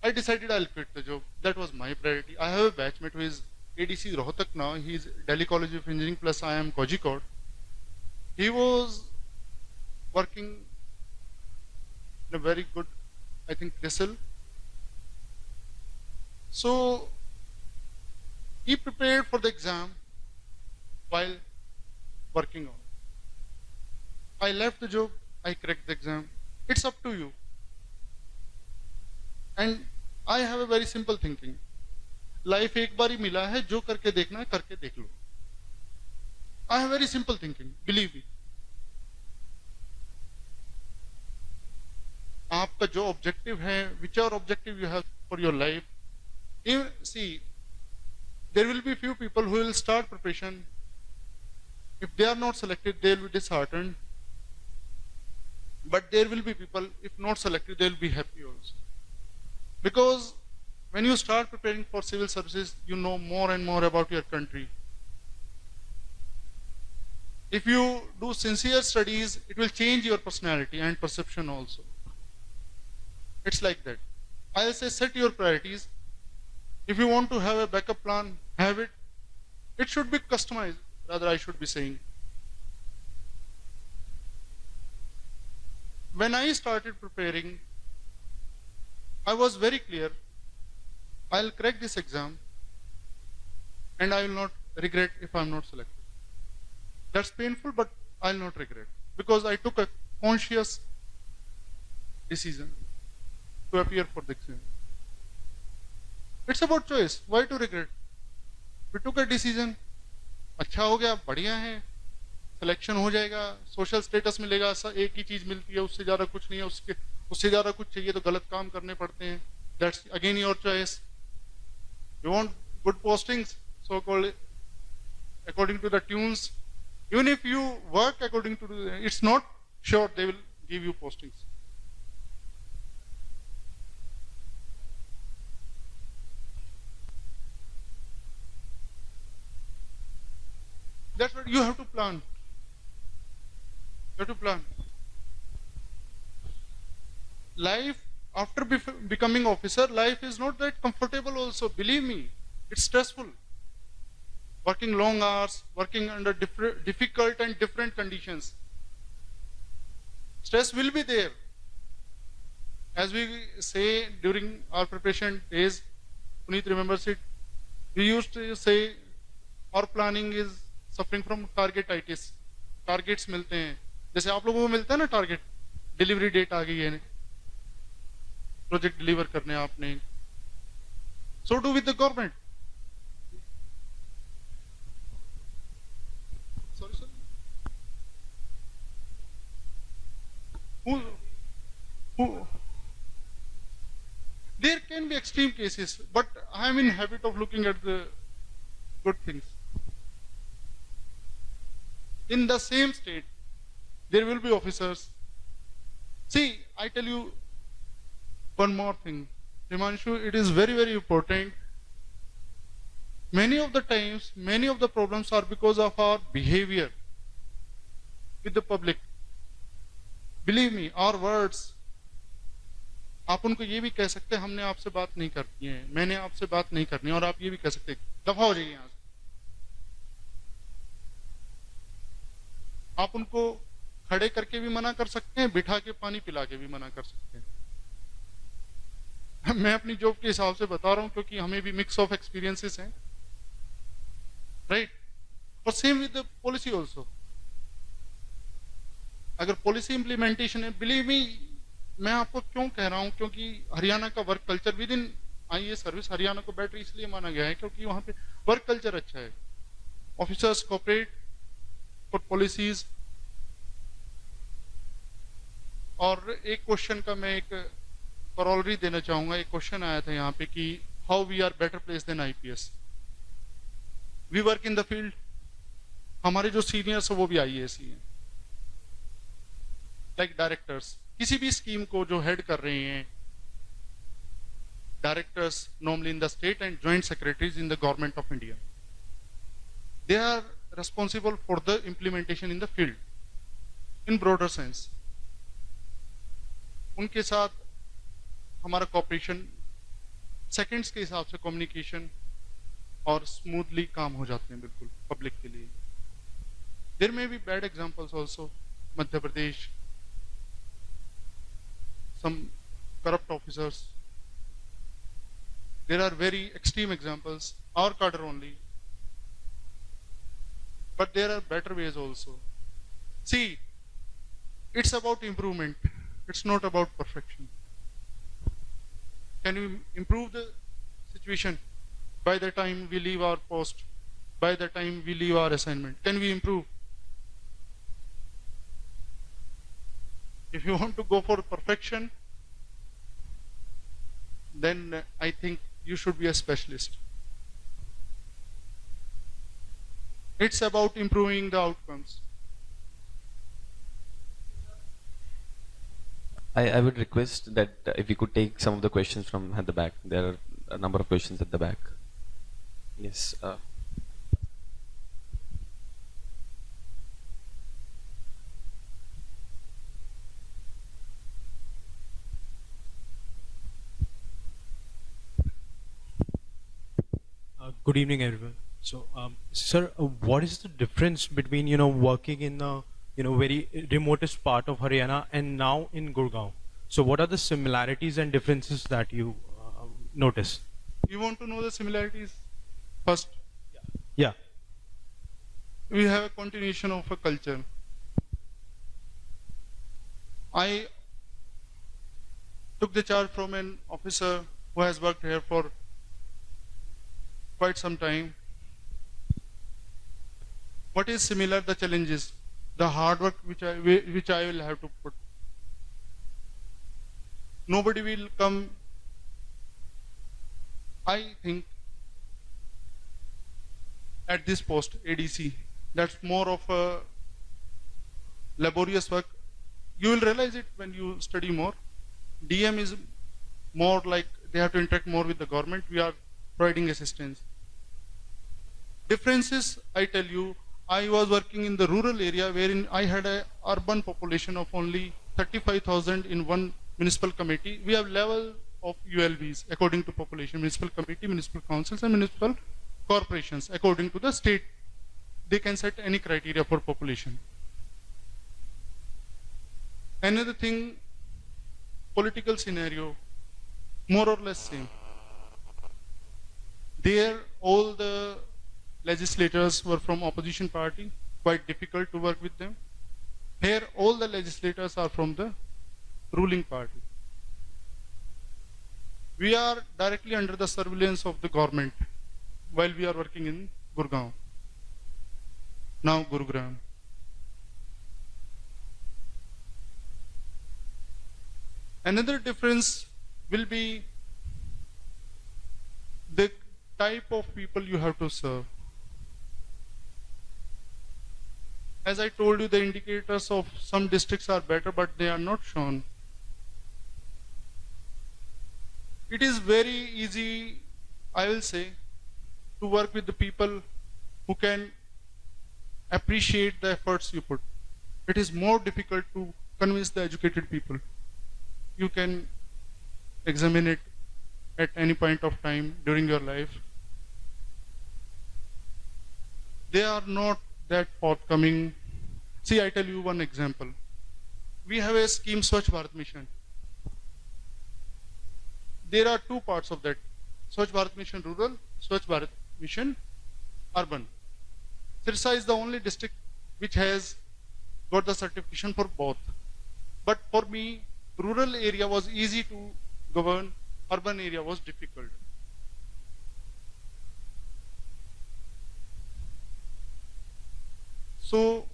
I decided I'll quit the job. That was my priority. I have a batchmate who is ADC Rohtak now. He's Delhi College of Engineering plus IIM Kozhikode. He was working in a very good, I think, CRISIL. So he prepared for the exam while working on it. I left the job, I cracked the exam. It's up to you. And I have a very simple thinking. Life एक बार ही मिला है, जो करके देखना है करके देख लो. I have very simple thinking, believe me. आपका जो objective है, whichever objective you have for your life, see, there will be few people who will start preparation. If they are not selected, they will be disheartened. But there will be people, if not selected, they will be happy also. Because when you start preparing for civil services, you know more and more about your country. If you do sincere studies, it will change your personality and perception also. It's like that. I'll say set your priorities. If you want to have a backup plan, have it. It should be customized, rather I should be saying. When I started preparing, I was very clear, I'll crack this exam and I will not regret if I'm not selected. That's painful, but I'll not regret because I took a conscious decision to appear for the exam. It's about choice. Why to regret? We took a decision. अच्छा हो गया, बढ़िया है, selection हो जाएगा, social status मिलेगा, एक ही चीज मिलती है, उससे ज्यादा कुछ नहीं है, उससे ज्यादा कुछ चाहिए तो गलत काम करने पड़ते हैं. That's again your choice. You want good postings, so called according to the tunes. Even if you work according to it's not sure they will give you postings. That's what you have to plan. You have to plan. Life after becoming officer, life is not that comfortable also. Believe me, it's stressful. Working long hours, working under difficult and different conditions. Stress will be there. As we say during our preparation days, Puneet remembers it, we used to say our planning is suffering from targetitis. Targets मिलते हैं, जैसे आप लोगों को मिलता है ना target, delivery date आ गई है, प्रोजेक्ट डिलीवर करने आपने. So do with the government. Sorry. Who? There can be extreme cases, but I am in habit of looking at the good things. In the same state, there will be officers. See, I tell you one more thing. Himanshu, it is very, very important. Many of the times, many of the problems are because of our behavior with the public. Believe me, our words, आप उनको ये भी कह सकते हैं हमने आपसे बात नहीं करनी है, मैंने आपसे बात नहीं करनी है, और आप ये भी कह सकते हैं दफा हो जाइए यहाँ से. आप उनको खड़े करके भी मना कर सकते हैं, बिठा के पानी पिला के भी मना कर सकते हैं. मैं अपनी जॉब के हिसाब से बता रहा हूं क्योंकि हमें भी मिक्स ऑफ एक्सपीरियंसेस हैं, राइट. और same with the policy also. अगर पॉलिसी इंप्लीमेंटेशन है, बिलीव मी, मैं आपको क्यों कह रहा हूं, क्योंकि हरियाणा का work culture with in IAS service, Haryana को बेटर इसलिए माना गया है क्योंकि वहां पे वर्क कल्चर अच्छा है. Officers cooperate for policies. और एक क्वेश्चन का मैं एक कॉरोलरी देना चाहूंगा. एक क्वेश्चन आया था यहाँ पे कि how we are better place than IPS. We work in the field. हमारे जो सीनियर्स है वो भी आईएएस ही हैं, लाइक डायरेक्टर्स. किसी भी स्कीम को जो हेड कर रहे हैं, directors normally in the state and joint secretaries in the government of India, they are responsible for the implementation in the field in broader sense. उनके साथ हमारा कॉपरेशन, सेकंड्स के हिसाब से कम्युनिकेशन, और स्मूथली काम हो जाते हैं बिल्कुल पब्लिक के लिए. There may be bad examples also. Madhya Pradesh, some corrupt officers. There are very extreme examples, our cadre only. But there are better ways also. See, it's about improvement. It's not about perfection. Can we improve the situation by the time we leave our post, by the time we leave our assignment? Can we improve? If you want to go for perfection, then I think you should be a specialist. It's about improving the outcomes. I would request that if we could take some of the questions from at the back. There are a number of questions at the back. Yes. Good evening, everyone. So, sir, what is the difference between working in the very remotest part of Haryana and now in Gurgaon? So, what are the similarities and differences that you notice? You want to know the similarities? First, Yeah. we have a continuation of a culture. I took the charge from an officer who has worked here for quite some time. What is similar? The challenges, the hard work which I will have to put. Nobody will come. I think at this post, ADC, that's more of a laborious work. You will realize it when you study more. DM is more like they have to interact more with the government. We are providing assistance. Differences, I tell you, I was working in the rural area wherein I had an urban population of only 35,000 in one municipal committee. We have level of ULBs according to population, municipal committee, municipal councils and municipal corporations according to the state. They can set any criteria for population. Another thing, political scenario, more or less same. There, all the legislators were from opposition party, quite difficult to work with them. Here, all the legislators are from the ruling party. We are directly under the surveillance of the government while we are working in Gurgaon, now Gurugram. Another difference will be the type of people you have to serve. As I told you, the indicators of some districts are better, but they are not shown. It is very easy, I will say, to work with the people who can appreciate the efforts you put. It is more difficult to convince the educated people. You can examine it at any point of time during your life. They are not that forthcoming. See, I tell you one example. We have a scheme, Swachh Bharat Mission. There are two parts of that. Swachh Bharat Mission Rural, Swachh Bharat Mission Urban. Sirsa is the only district which has got the certification for both. But for me, rural area was easy to govern, urban area was difficult. So,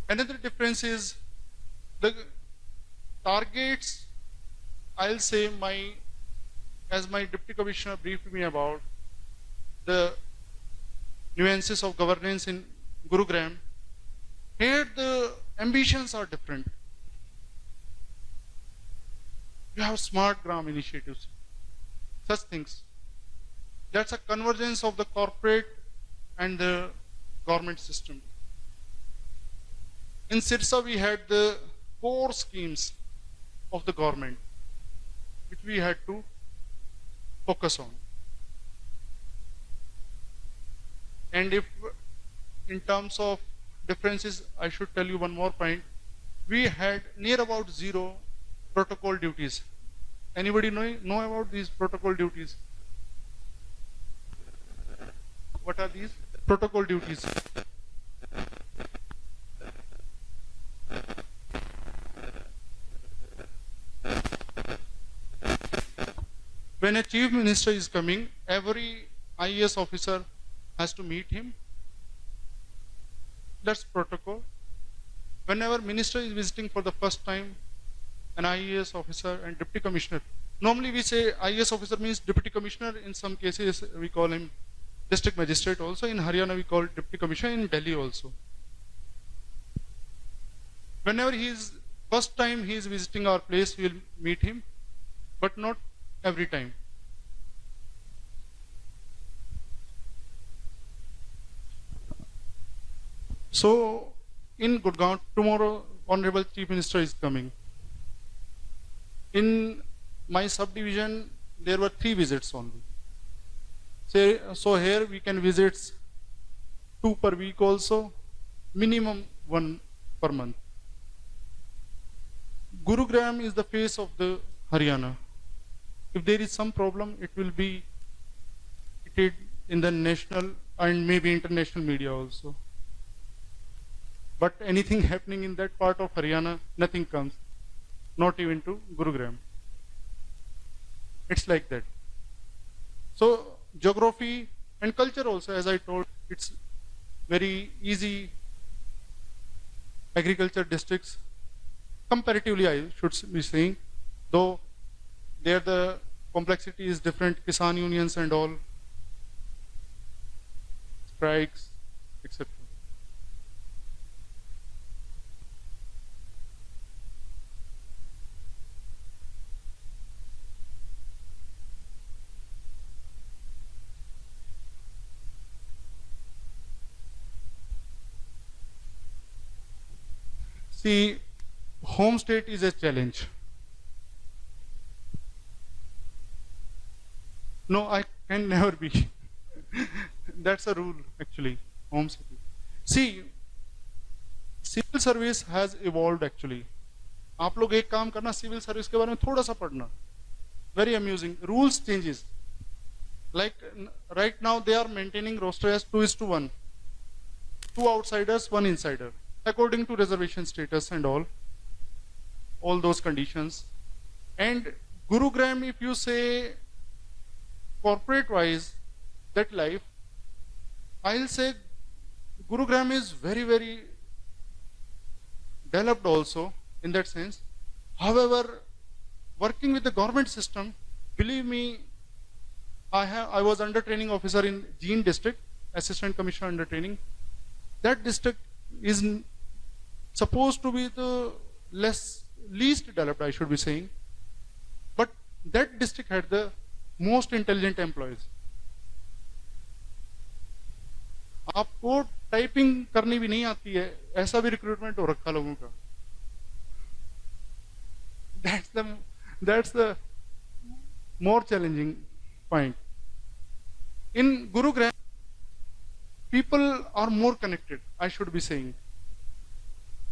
another difference is the targets. I'll say as my deputy commissioner briefed me about the nuances of governance in Gurugram. Here the ambitions are different. You have smart gram initiatives, such things. That's a convergence of the corporate and the government system. In Sirsa, we had the core schemes of the government, which we had to focus on. And if in terms of differences, I should tell you one more point. We had near about zero protocol duties. Anybody know about these protocol duties? What are these protocol duties? When a chief minister is coming, every IAS officer has to meet him. That's protocol. Whenever minister is visiting for the first time, an IAS officer and deputy commissioner. Normally we say IAS officer means deputy commissioner. In some cases we call him district magistrate also. In Haryana we call deputy commissioner. In Delhi also. Whenever he is first time he is visiting our place, we will meet him, but not every time. So in Gurgaon tomorrow, Honorable Chief Minister is coming. In my subdivision, there were 3 visits only. So here we can visit 2 per week also, minimum 1 per month. Gurugram is the face of the Haryana. If there is some problem, it will be treated in the national and maybe international media also. But anything happening in that part of Haryana, nothing comes, not even to Gurugram. It's like that. So geography and culture also, as I told, it's very easy. Agriculture districts, comparatively I should be saying, though there the complexity is different, Kisan unions and all, strikes, etc. See, home state is a challenge. No, I can never be. That's a rule, actually. Home state. See, civil service has evolved actually. आप लोग एक काम करना, civil service के बारे में थोड़ा सा पढ़ना. Very amusing. Rules changes. Like right now they are maintaining roster as 2:1. 2 outsiders, 1 insider, according to reservation status and all those conditions. And Gurugram, if you say corporate wise, that life, I'll say Gurugram is very, very developed also in that sense. However, working with the government system, believe me, I was under training officer in Jean district, assistant commissioner under training. That district is supposed to be the least developed, I should be saying. But that district had the most intelligent employees. आपको typing करनी भी नहीं आती है, ऐसा भी recruitment हो रखा लोगों का. That's the more challenging point. In Gurugram, people are more connected, I should be saying.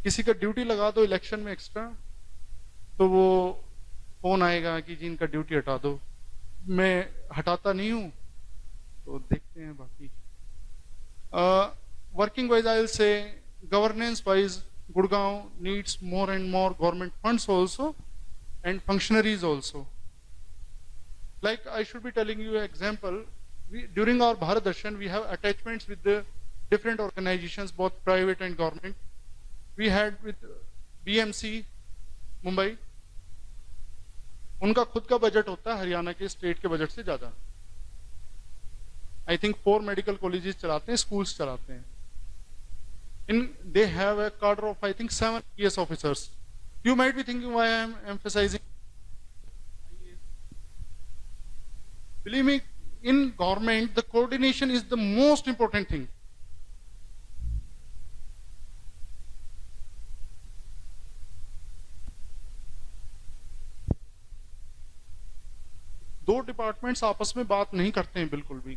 किसी का ड्यूटी लगा दो इलेक्शन में एक्स्ट्रा, तो वो फोन आएगा कि जी इनका ड्यूटी हटा दो. मैं हटाता नहीं हूं, तो देखते हैं बाकी. Working wise, I will say, governance wise, Gurgaon needs more and more government funds also and functionaries also. Like I should be telling you an example. During our Bharat Darshan, we have attachments with the different organizations, both private and government. We had with BMC, Mumbai. उनका खुद का budget होता है हरियाणा के state के budget से ज्यादा. I think 4 medical colleges चलाते हैं, schools चलाते हैं. They have a cadre of I think 7 IAS officers. You might be thinking why I am emphasizing. Believe me, in government, the coordination is the most important thing. दो departments आपस में बात नहीं करते हैं बिल्कुल भी.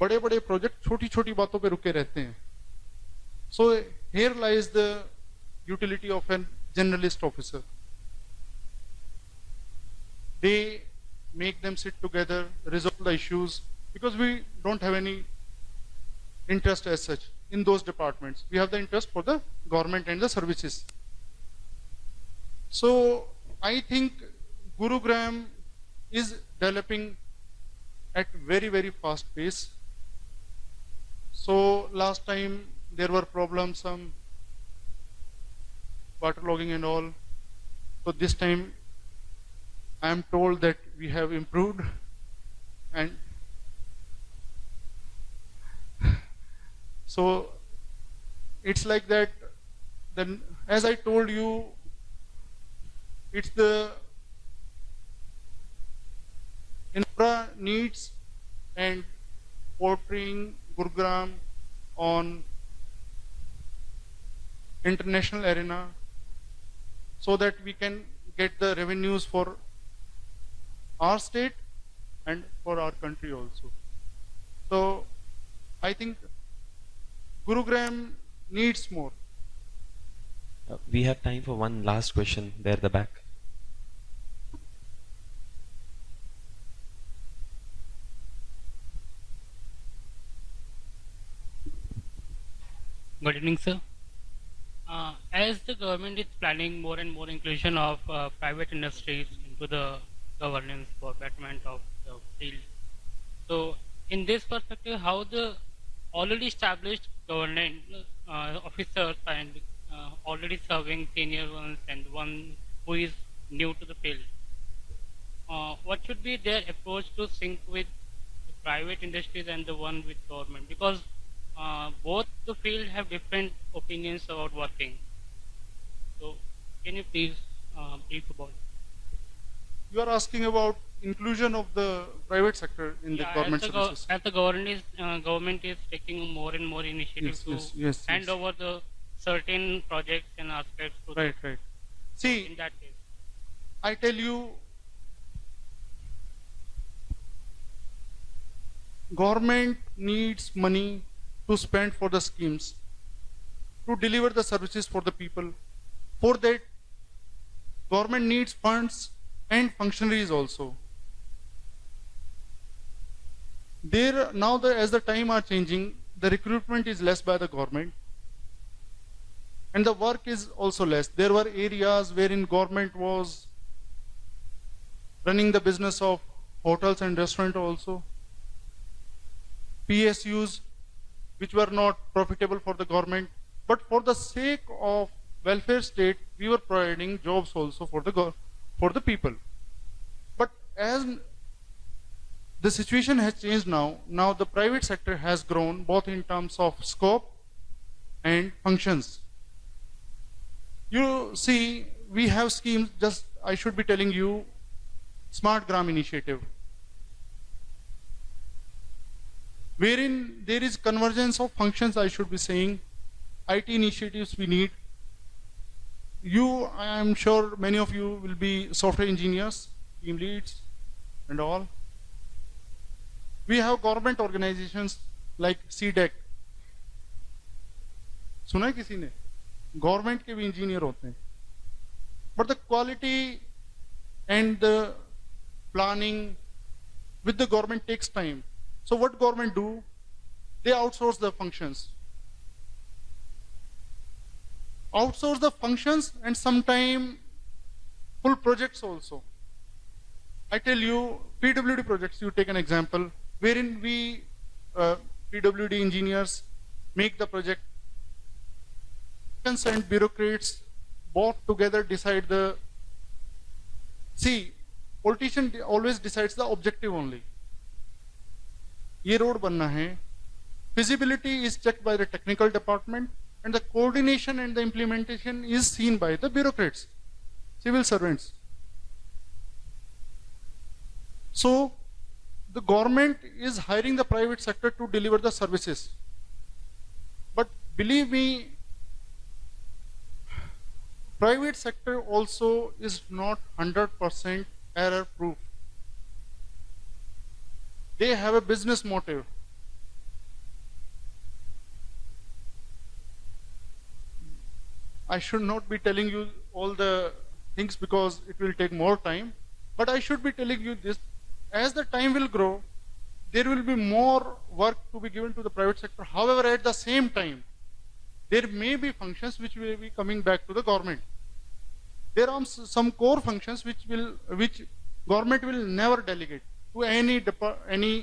बड़े बड़े प्रोजेक्ट छोटी छोटी बातों पे रुके रहते हैं. So here lies the utility of a generalist officer. They make them sit together, resolve the issues, because we don't have any interest as such in those departments. We have the interest for the government and the services. So I think Gurugram is developing at very, very fast pace. So last time there were problems, some waterlogging and all. So this time I am told that we have improved, and so it's like that. Then, as I told you, it's the infra needs and portraying Gurugram on international arena so that we can get the revenues for our state and for our country also. So I think Gurugram needs more. We have time for one last question there at the back. Good evening, sir. As the government is planning more and more inclusion of private industries into the governance for betterment of the field, so in this perspective, how the already established government officers and already serving senior ones and one who is new to the field, what should be their approach to sync with the private industries and the one with government? Because both the field have different opinions about working. So can you please brief about it? You are asking about inclusion of the private sector in the government services. As the government is taking more and more initiatives Yes, hand over the certain projects and aspects to Right. in See, that case. I tell you, government needs money to spend for the schemes, to deliver the services for the people. For that, government needs funds and functionaries also. As the time are changing, the recruitment is less by the government, and the work is also less. There were areas wherein government was running the business of hotels and restaurant also, PSUs which were not profitable for the government, but for the sake of welfare state, we were providing jobs also for the people. But as the situation has changed now the private sector has grown both in terms of scope and functions. You see, we have schemes, just I should be telling you, Smart Gram initiative, wherein there is convergence of functions, I should be saying. IT initiatives we need. I am sure many of you will be software engineers, team leads and all. We have government organizations like CDEC. सुना है किसी ने? Government के भी engineer होते हैं. But the quality and the planning with the government takes time. So what government do? They outsource the functions. Outsource the functions and sometimes full projects also. I tell you, PWD projects, you take an example, wherein we, PWD engineers, make the project, and bureaucrats both together decide the... See, politician always decides the objective only. ये road बनना है, feasibility is checked by the technical department, and the coordination and the implementation is seen by the bureaucrats, civil servants. So the government is hiring the private sector to deliver the services. But believe me, private sector also is not 100% error proof. They have a business motive. I should not be telling you all the things because it will take more time. But I should be telling you this: as the time will grow, there will be more work to be given to the private sector. However, at the same time, there may be functions which will be coming back to the government. There are some core functions which government will never delegate to any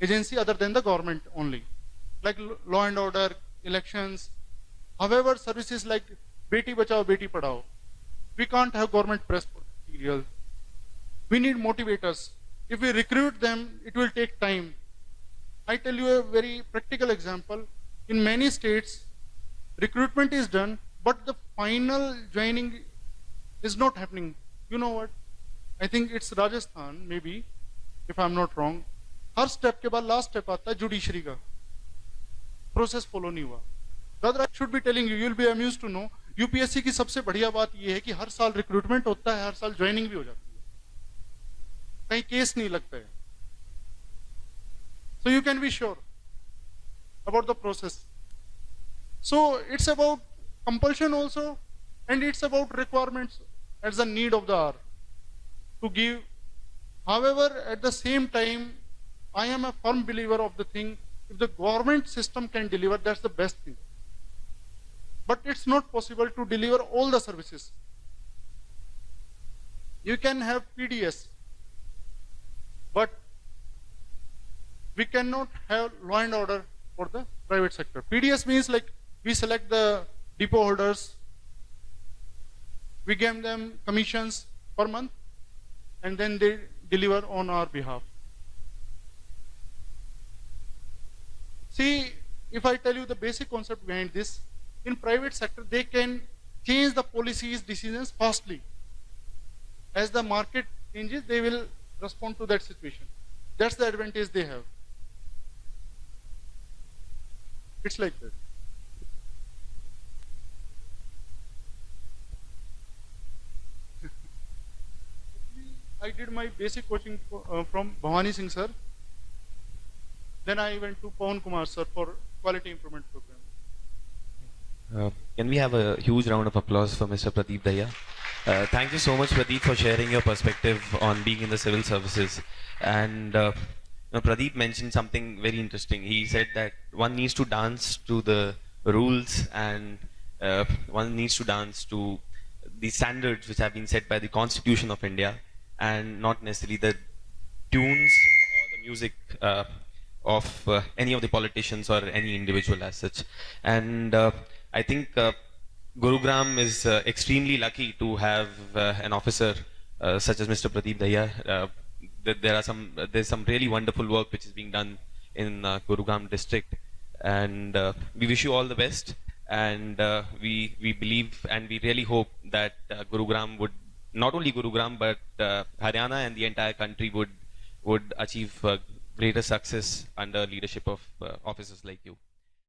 agency other than the government only, like law and order, elections. However, services like Beti Bachao, Beti Padhao, we can't have government press material. We need motivators. If we recruit them, it will take time. I tell you a very practical example. In many states, recruitment is done, but the final joining is not happening. You know what? I think it's Rajasthan, maybe, if I'm not wrong. Her step के बाद last step आता है judiciary का process follow नहीं हुआ. Rather, I should be telling you, you'll be amused to know, UPSC की सबसे बढ़िया बात यह है कि हर साल रिक्रूटमेंट होता है, हर साल ज्वाइनिंग भी हो जाती है, कहीं केस नहीं लगता है. So you can be sure about the process. So it's about compulsion also, and it's about requirements as the need of the hour to give. However, at the same time, I am a firm believer of the thing. If the government system can deliver, that's the best thing. But it's not possible to deliver all the services. You can have PDS, but we cannot have law and order for the private sector. PDS means like we select the depot holders, we give them commissions per month, and then they deliver on our behalf. See, if I tell you the basic concept behind this, in private sector, they can change the policies, decisions fastly. As the market changes, they will respond to that situation. That's the advantage they have. It's like that. I did my basic coaching from Bhavani Singh sir. Then I went to Pawan Kumar sir for quality improvement program. Can we have a huge round of applause for Mr. Pradeep Dahiya? Thank you so much, Pradeep, for sharing your perspective on being in the civil services. And Pradeep mentioned something very interesting. He said that one needs to dance to the rules, and one needs to dance to the standards which have been set by the Constitution of India, and not necessarily the tunes or the music of any of the politicians or any individual as such. And I think Gurugram is extremely lucky to have an officer such as Mr. Pradeep Dahiya. There's some really wonderful work which is being done in Gurugram district, and we wish you all the best. And we believe and we really hope that Gurugram would, not only Gurugram but Haryana and the entire country would achieve greater success under leadership of officers like you.